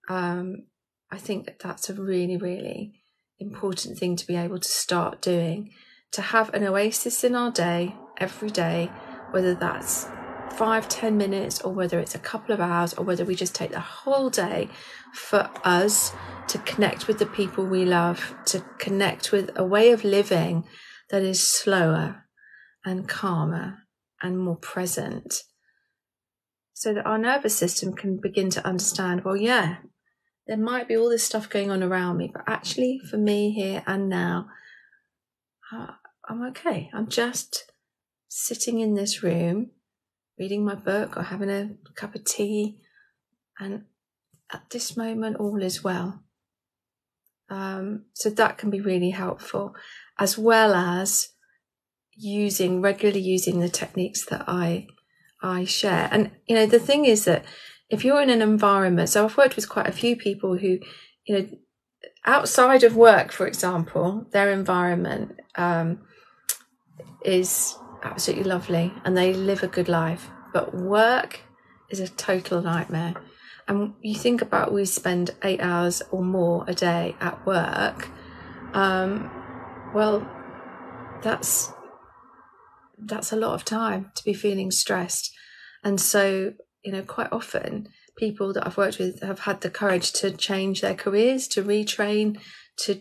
S1: I think that's a really, really important thing to be able to start doing, to have an oasis in our day, every day, whether that's 5-10 minutes or whether it's a couple of hours or whether we just take the whole day for us to connect with the people we love, to connect with a way of living that is slower and calmer and more present. so that our nervous system can begin to understand, well, yeah, there might be all this stuff going on around me, but actually for me here and now, I'm okay. I'm just sitting in this room, reading my book or having a cup of tea, and at this moment all is well. So that can be really helpful, as well as regularly using the techniques that I share. And the thing is that if you're in an environment, so I've worked with quite a few people who, outside of work, for example, their environment is absolutely lovely and they live a good life, but work is a total nightmare. And you think about, we spend 8 hours or more a day at work. Well, that's a lot of time to be feeling stressed. And so, quite often people that I've worked with have had the courage to change their careers, to retrain, to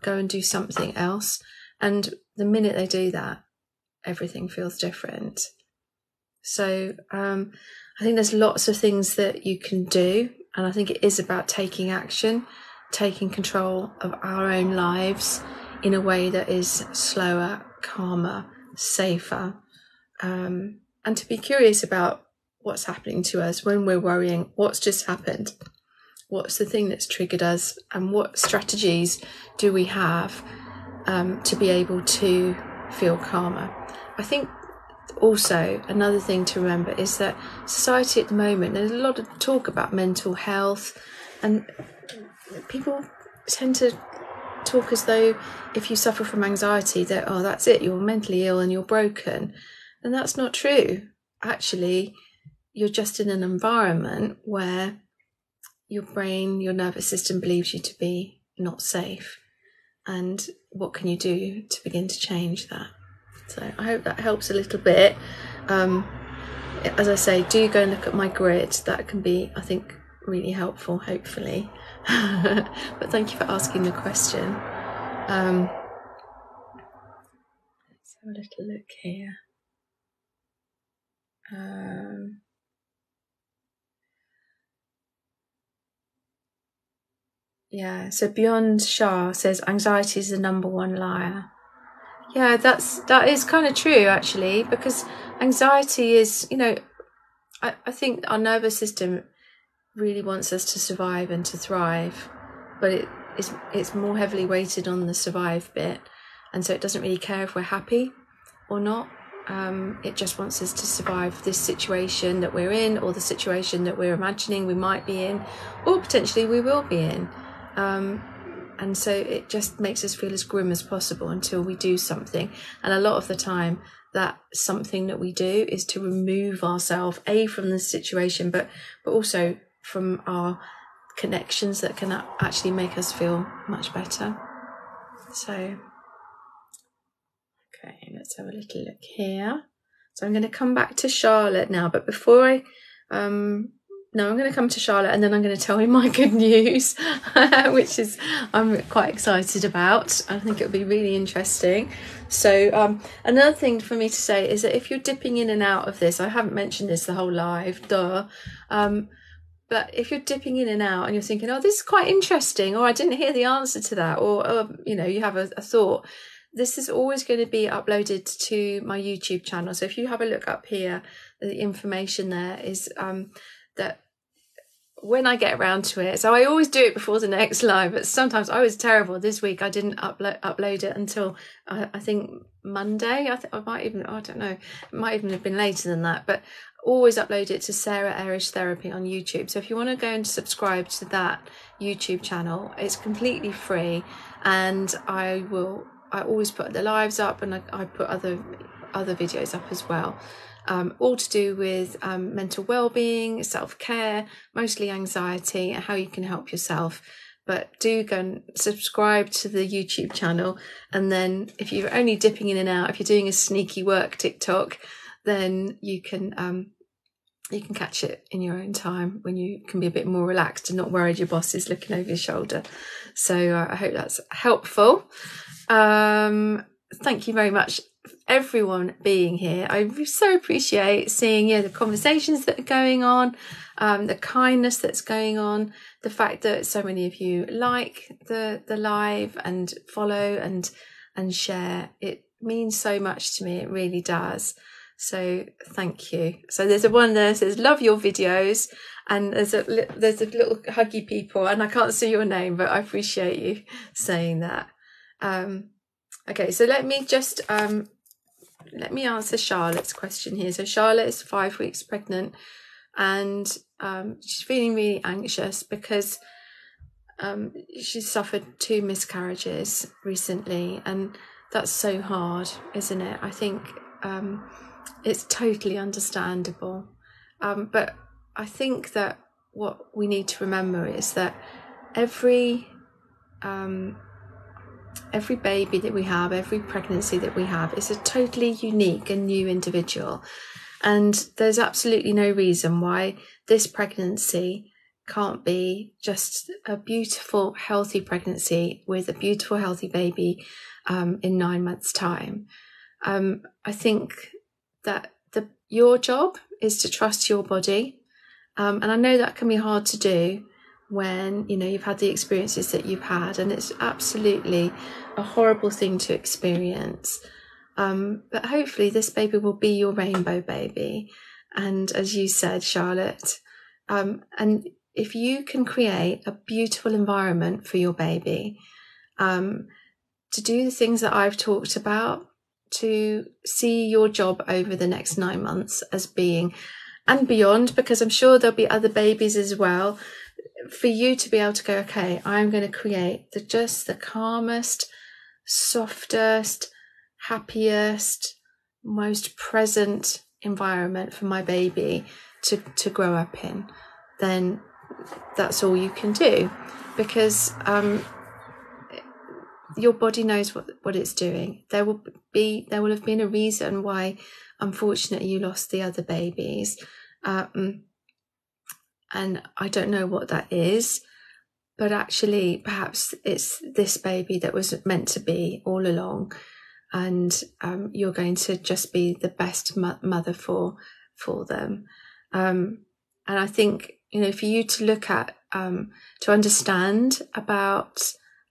S1: go and do something else. And the minute they do that, everything feels different. So I think there's lots of things that you can do. And I think it is about taking action, taking control of our own lives in a way that is slower, calmer, safer, and to be curious about what's happening to us when we're worrying, what's just happened, what's the thing that's triggered us, and what strategies do we have to be able to feel calmer. I think also another thing to remember is that society at the moment, there's a lot of talk about mental health, and people tend to talk as though if you suffer from anxiety that, oh, that's it, you're mentally ill and you're broken. And that's not true. Actually, you're just in an environment where your brain, your nervous system believes you to be not safe. And what can you do to begin to change that? So I hope that helps a little bit. As I say, do go and look at my grid. That can be, I think, really helpful, hopefully. But thank you for asking the question. Let's have a little look here. Yeah, so Beyond Shah says anxiety is the number one liar. Yeah, that is kind of true, actually, because anxiety is, I think our nervous system really wants us to survive and to thrive, but it's more heavily weighted on the survive bit, and so it doesn't really care if we're happy or not. It just wants us to survive this situation that we're in, or the situation that we're imagining we might be in, or potentially we will be in. And so it just makes us feel as grim as possible until we do something. And a lot of the time, that something that we do is to remove ourselves, from the situation, but also from our connections that can actually make us feel much better. So, okay, let's have a little look here. So I'm going to come back to Charlotte now, but before I'm going to come to Charlotte and then I'm going to tell you my good news, which is I'm quite excited about. I think it'll be really interesting. So another thing for me to say is that if you're dipping in and out of this, I haven't mentioned this the whole live, but if you're dipping in and out and you're thinking, oh, this is quite interesting, or I didn't hear the answer to that, or you have a thought, this is always going to be uploaded to my YouTube channel. So if you have a look up here, the information there is that when I get around to it, so I always do it before the next live, but sometimes I was terrible. This week I didn't upload it until I think Monday. I might even, I don't know, it might even have been later than that, but always upload it to Sarah Erish Therapy on YouTube. So if you want to go and subscribe to that YouTube channel, it's completely free, and I always put the lives up, and I put other videos up as well. All to do with mental well-being, self-care, mostly anxiety, and how you can help yourself. But do go and subscribe to the YouTube channel, and then if you're only dipping in and out, if you're doing a sneaky work TikTok, then you can catch it in your own time when you can be a bit more relaxed and not worried your boss is looking over your shoulder. So I hope that's helpful. Thank you very much everyone being here. I so appreciate seeing the conversations that are going on, the kindness that's going on, the fact that so many of you like the live and follow and share. It means so much to me. It really does. So thank you. So there's a one there that says, love your videos. And there's a little huggy people, and I can't see your name, but I appreciate you saying that. Okay, so let me just let me answer Charlotte's question here. So Charlotte is 5 weeks pregnant, and she's feeling really anxious because she's suffered 2 miscarriages recently, and that's so hard, isn't it? I think it's totally understandable, but I think that what we need to remember is that every baby that we have, every pregnancy that we have, is a totally unique and new individual. And there's absolutely no reason why this pregnancy can't be just a beautiful, healthy pregnancy with a beautiful, healthy baby in 9 months' time. I think that your job is to trust your body. And I know that can be hard to do when, you've had the experiences that you've had, and it's absolutely a horrible thing to experience. But hopefully this baby will be your rainbow baby. And as you said, Charlotte, and if you can create a beautiful environment for your baby, to do the things that I've talked about, to see your job over the next 9 months as being, and beyond, because I'm sure there'll be other babies as well, for you to be able to go, okay, I'm going to create the calmest, softest, happiest, most present environment for my baby to grow up in, then that's all you can do, because your body knows what it's doing. There will have been a reason why, unfortunately, you lost the other babies, and I don't know what that is, but actually perhaps it's this baby that was meant to be all along, and you're going to just be the best mother for them. And I think, for you to look at, to understand about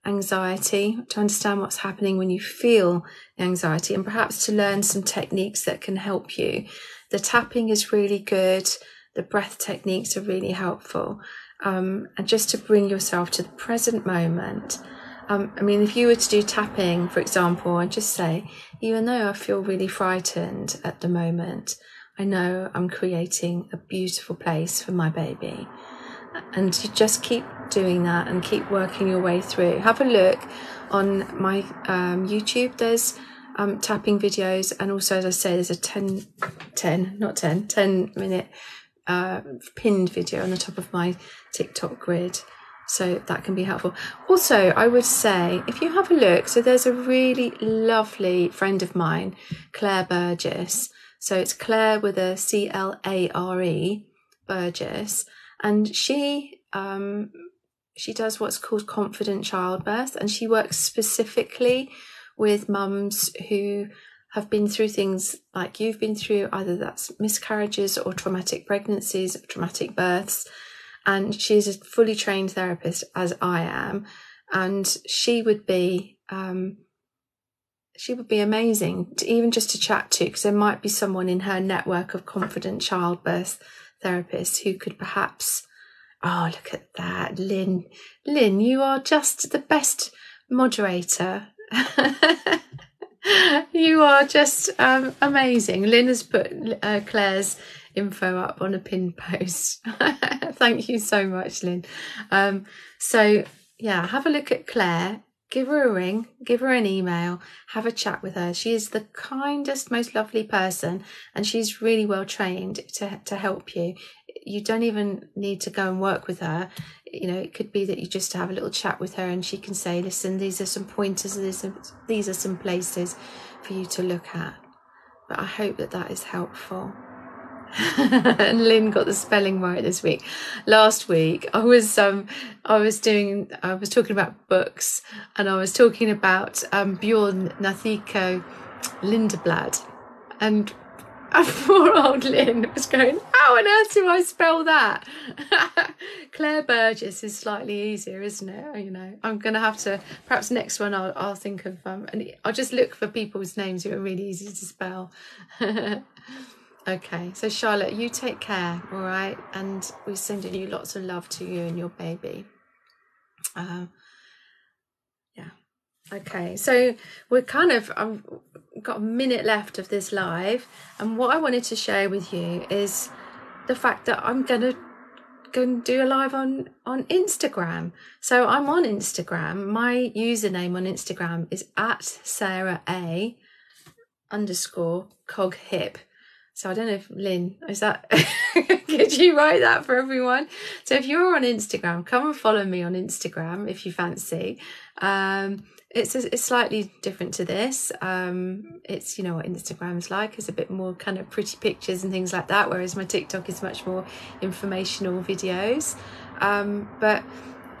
S1: anxiety, to understand what's happening when you feel anxiety, and perhaps to learn some techniques that can help you. The tapping is really good. The breath techniques are really helpful. And just to bring yourself to the present moment. If you were to do tapping, for example, and just say, even though I feel really frightened at the moment, I know I'm creating a beautiful place for my baby. And you just keep doing that and keep working your way through. Have a look on my YouTube. There's tapping videos, and also, as I say, there's a 10 minute pinned video on the top of my TikTok grid, so that can be helpful. Also, I would say, if you have a look, so there's a really lovely friend of mine, Claire Burgess. So it's Claire with a C-L-A-R-E, Burgess, and she does what's called confident childbirth, and she works specifically with mums who have been through things like you've been through, either that's miscarriages or traumatic pregnancies, or traumatic births. And she's a fully trained therapist, as I am, and she would be amazing to even just to chat to, because there might be someone in her network of confident childbirth therapists who could perhaps, oh, look at that, Lynn, you are just the best moderator. You are just amazing. Lynn has put Claire's info up on a pinned post. Thank you so much, Lynn. So yeah, have a look at Claire, give her a ring, give her an email, have a chat with her. She is the kindest, most lovely person, and she's really well trained to help you. You don't even need to go and work with her. It could be that you just have a little chat with her, and she can say, listen, these are some pointers, these are some places for you to look at. But I hope that is helpful. And Lynn got the spelling right this week. Last week I was talking about books, and I was talking about Bjorn Nathiko Lindeblad. And poor old Lynn was going, how on earth do I spell that? Claire Burgess is slightly easier, isn't it? You know, I'm going to have to, perhaps next one I'll think of, and I'll just look for people's names who are really easy to spell. Okay, so Charlotte, you take care, all right? And we're sending you lots of love to you and your baby. Yeah. Okay, so we're kind of got a minute left of this live, and what I wanted to share with you is the fact that I'm gonna do a live on Instagram. So I'm on Instagram. My username on Instagram is @SarahA_CogHip. So I don't know if Lynn, is that, could you write that for everyone? So if you're on Instagram, come and follow me on Instagram if you fancy. It's slightly different to this. It's, you know, what Instagram's like. It's a bit more kind of pretty pictures and things like that, whereas my TikTok is much more informational videos. But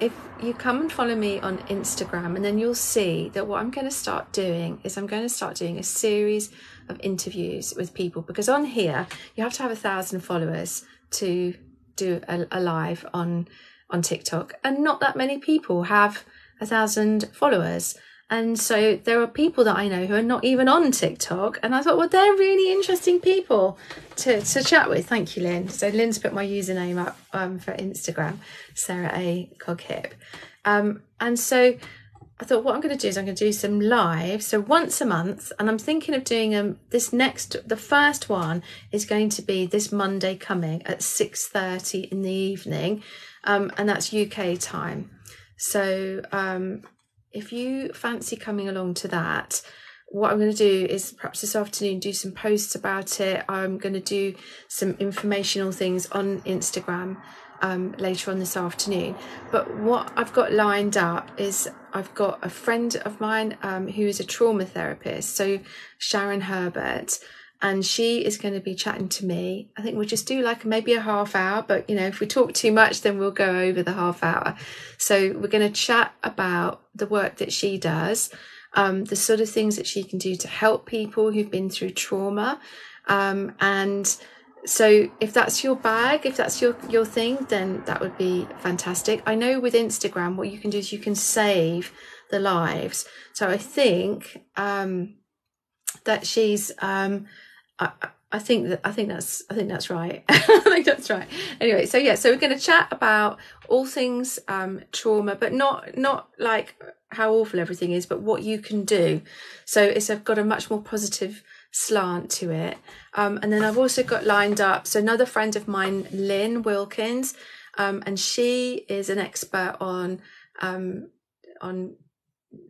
S1: if you come and follow me on Instagram, and then you'll see that what I'm going to start doing is I'm going to start doing a series of interviews with people, because on here you have to have 1,000 followers to do a live on TikTok, and not that many people have 1,000 followers. And so there are people that I know who are not even on TikTok, and I thought, well, they're really interesting people to chat with. Thank you, Lynn. So Lynn's put my username up for Instagram, SarahA_CogHip. And so I thought what I'm going to do is I'm going to do some live, so once a month, and I'm thinking of doing the first one is going to be this Monday coming at 6:30 in the evening, and that's UK time. So if you fancy coming along to that, what I'm going to do is perhaps this afternoon do some posts about it. I'm going to do some informational things on Instagram later on this afternoon. But what I've got lined up is I've got a friend of mine who is a trauma therapist, so Sharon Herbert, and she is going to be chatting to me. I think we'll just do like maybe a half hour, but you know, if we talk too much, then we'll go over the half hour. So we're going to chat about the work that she does, the sort of things that she can do to help people who've been through trauma. And so if that's your bag, if that's your thing, then that would be fantastic. I know with Instagram, what you can do is you can save the lives. So I think that she's I think that's right. I think that's right. Anyway, so yeah, so we're going to chat about all things trauma, but not like how awful everything is, but what you can do. So it's got a much more positive slant to it. And then I've also got lined up, so another friend of mine, Lynn Wilkins, and she is an expert on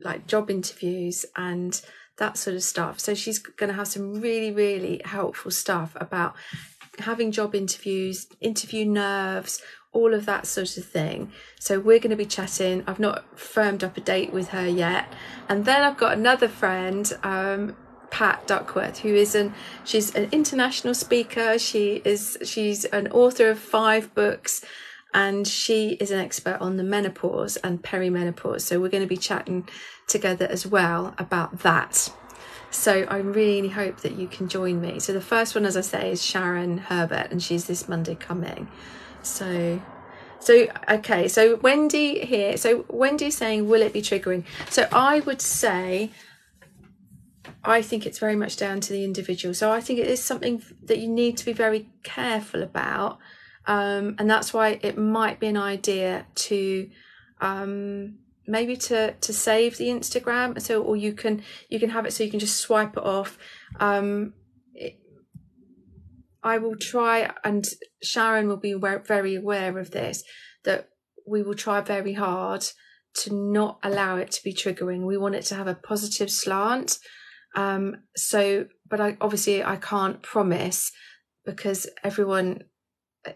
S1: like job interviews and that sort of stuff. So she's going to have some really, really helpful stuff about having job interviews, interview nerves, all of that sort of thing. So we're going to be chatting. I've not firmed up a date with her yet. And then I've got another friend, Pat Duckworth, who is she's an international speaker. She's an author of 5 books, and she is an expert on the menopause and perimenopause. So we're going to be chatting together as well about that. So I really hope that you can join me. So the first one, as I say, is Sharon Herbert, and she's this Monday coming. So okay, so Wendy here. So Wendy's saying, will it be triggering? So I would say, I think it's very much down to the individual. So I think it is something that you need to be very careful about. And that's why it might be an idea to maybe to save the Instagram, so, or you can have it so you can just swipe it off. I will try, and Sharon will be very aware of this, that we will try very hard to not allow it to be triggering. We want it to have a positive slant. But I can't promise, because everyone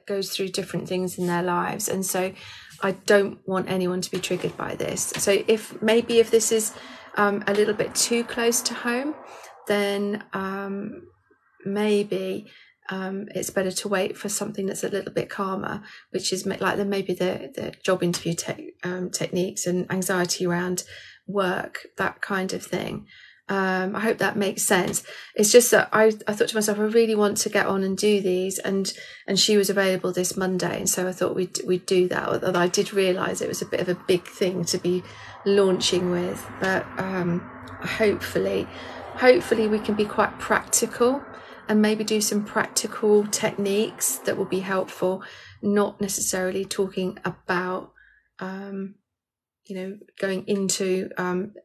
S1: goes through different things in their lives, and so I don't want anyone to be triggered by this. So if this is a little bit too close to home, then maybe it's better to wait for something that's a little bit calmer, which is like the job interview techniques and anxiety around work, that kind of thing. I hope that makes sense. It's just that I thought to myself, I really want to get on and do these, and she was available this Monday, and so I thought we'd do that. Although I did realise it was a bit of a big thing to be launching with, but hopefully we can be quite practical and maybe do some practical techniques that will be helpful, not necessarily talking about going into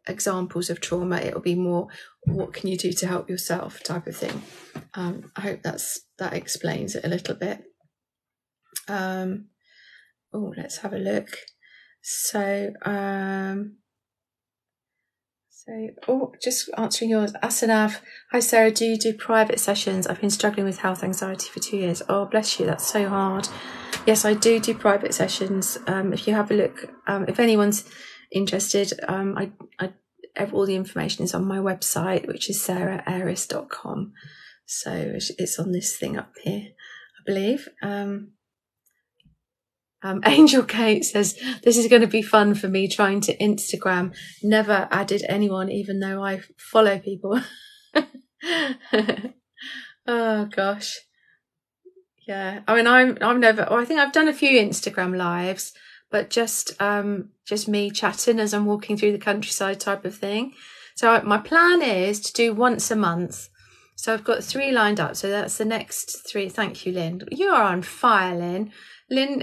S1: examples of trauma. It'll be more, what can you do to help yourself type of thing. I hope that explains it a little bit. Let's have a look. So just answering yours. Asanav, hi Sarah, do you do private sessions? I've been struggling with health anxiety for 2 years. Oh, bless you, that's so hard. Yes, I do private sessions. If you have a look, if anyone's interested, all the information is on my website, which is saraharis.com. So it's on this thing up here, I believe. Angel Kate says, this is going to be fun for me trying to Instagram. Never added anyone, even though I follow people. Oh gosh. Yeah. I mean, I think I've done a few Instagram lives, but just me chatting as I'm walking through the countryside type of thing. So my plan is to do once a month. So I've got 3 lined up. So that's the next 3. Thank you, Lynn. You are on fire, Lynn. Lynn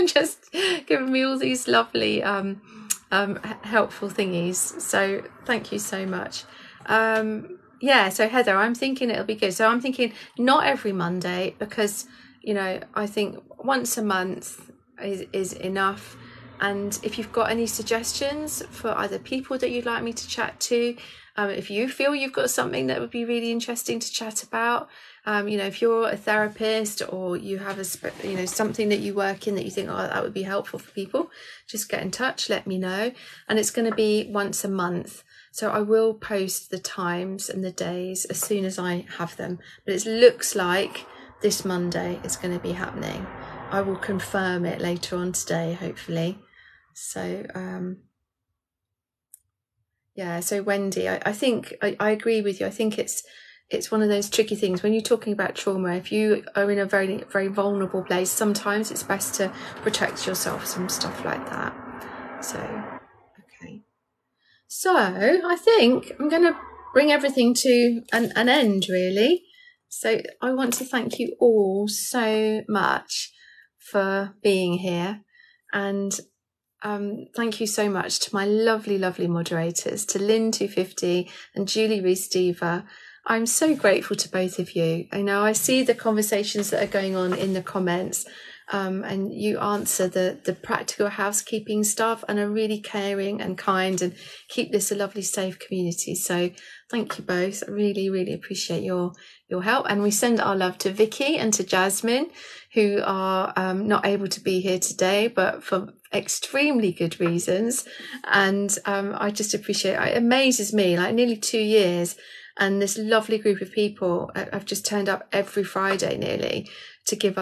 S1: just giving me all these lovely helpful thingies, so thank you so much. So Heather, I'm thinking it'll be good. So I'm thinking not every Monday, because I think once a month is enough. And if you've got any suggestions for either people that you'd like me to chat to, if you feel you've got something that would be really interesting to chat about, if you're a therapist or you have something that you work in that you think, that would be helpful for people, just get in touch, let me know. And it's going to be once a month. So I will post the times and the days as soon as I have them. But it looks like this Monday it's going to be happening. I will confirm it later on today, hopefully. So, so Wendy, I think I agree with you. I think it's one of those tricky things when you're talking about trauma. If you are in a very, very vulnerable place, sometimes it's best to protect yourself from stuff like that. So, okay. So I think I'm going to bring everything to an end, really. So I want to thank you all so much for being here, and thank you so much to my lovely moderators, to Lynn 250 and Julie Rees-Dever. I'm so grateful to both of you. I know I see the conversations that are going on in the comments, and you answer the practical housekeeping stuff and are really caring and kind and keep this a lovely safe community. So thank you both. I really appreciate your help. And we send our love to Vicky and to Jasmine, who are not able to be here today, but for extremely good reasons. And I just appreciate it. It amazes me, like nearly 2 years, and this lovely group of people have just turned up every Friday nearly to give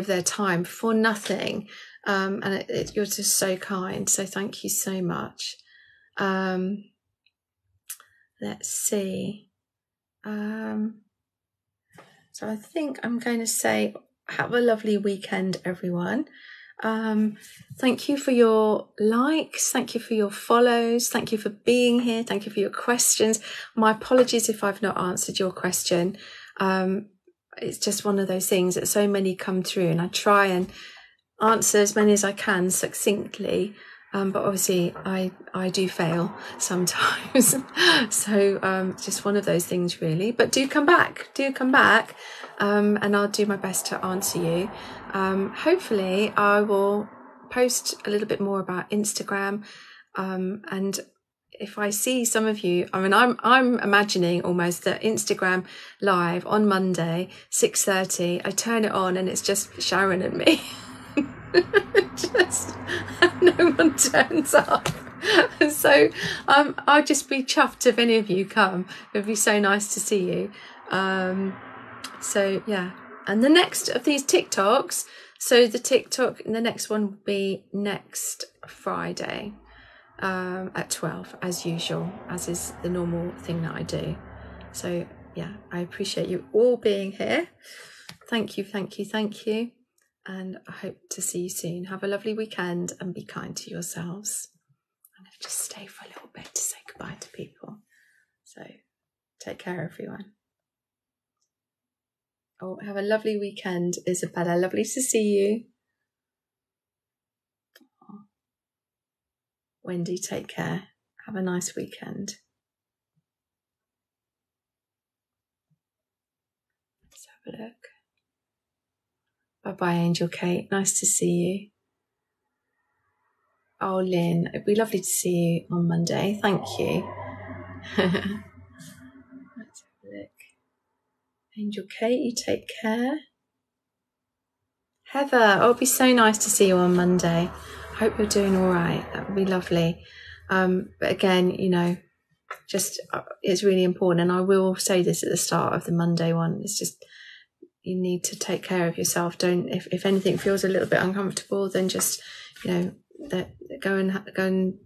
S1: their time for nothing. And you're just so kind. So thank you so much. Let's see. So I think I'm going to say, have a lovely weekend, everyone. Thank you for your likes. Thank you for your follows. Thank you for being here. Thank you for your questions. My apologies if I've not answered your question. It's just one of those things that so many come through, and I try and answer as many as I can succinctly. But obviously I do fail sometimes. So just one of those things, really. But do come back. And I'll do my best to answer you. Hopefully I will post a little bit more about Instagram. And if I see some of you, I mean, I'm imagining almost that Instagram live on Monday, 6:30, I turn it on and it's just Sharon and me. Just no one turns up. So I'll just be chuffed if any of you come. It'd be so nice to see you. So yeah, and the next of these TikToks, so the next one will be next Friday. at 12 as usual, as is the normal thing that I do. So yeah, I appreciate you all being here. Thank you, thank you, thank you. And I hope to see you soon. Have a lovely weekend and be kind to yourselves. I'm going to just stay for a little bit to say goodbye to people. So take care, everyone. Oh, have a lovely weekend, Isabella. Lovely to see you. Oh. Wendy, take care. Have a nice weekend. Let's have a look. Bye-bye, Angel Kate. Nice to see you. Oh, Lynn, it'd be lovely to see you on Monday. Thank you. Let's have a look. Angel Kate, you take care. Heather, oh, it'd be so nice to see you on Monday. I hope you're doing all right. That would be lovely. But again, you know, just it's really important, and I will say this at the start of the Monday one. It's just you need to take care of yourself. Don't if anything feels a little bit uncomfortable, then just go and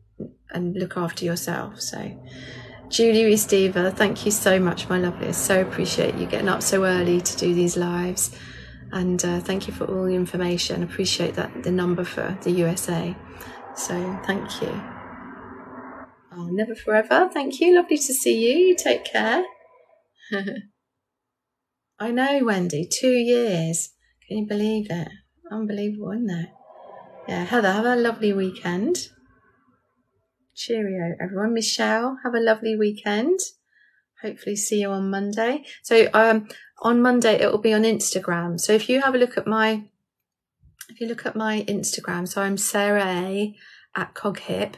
S1: look after yourself. So, Julie Resteva, thank you so much, my lovely. I so appreciate you getting up so early to do these lives, and thank you for all the information. Appreciate that the number for the USA. So thank you. Oh, Never Forever, thank you. Lovely to see you. You take care. I know, Wendy, 2 years. Can you believe it? Unbelievable, isn't it? Yeah, Heather, have a lovely weekend. Cheerio, everyone. Michelle, have a lovely weekend. Hopefully see you on Monday. So on Monday, it will be on Instagram. So if you have a look at my Instagram, so I'm Sarah A at Coghip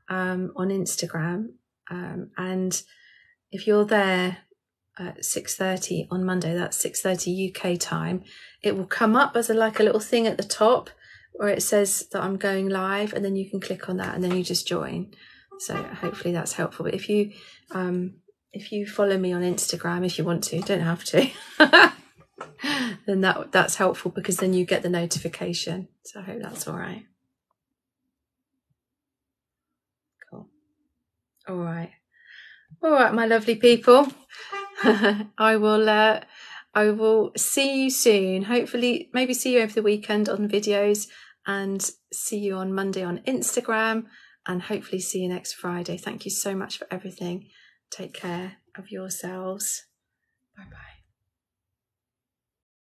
S1: on Instagram. And if you're there at 6:30 on Monday, that's 6:30 UK time, it will come up as a little thing at the top where it says that I'm going live, and then you can click on that and then you just join. So hopefully that's helpful. But if you follow me on Instagram, if you want to, don't have to, then that's helpful, because then you get the notification. So I hope that's all right. Cool. All right, my lovely people. I will see you soon. Hopefully, maybe see you over the weekend on videos, and see you on Monday on Instagram, and hopefully see you next Friday. Thank you so much for everything. Take care of yourselves. Bye-bye.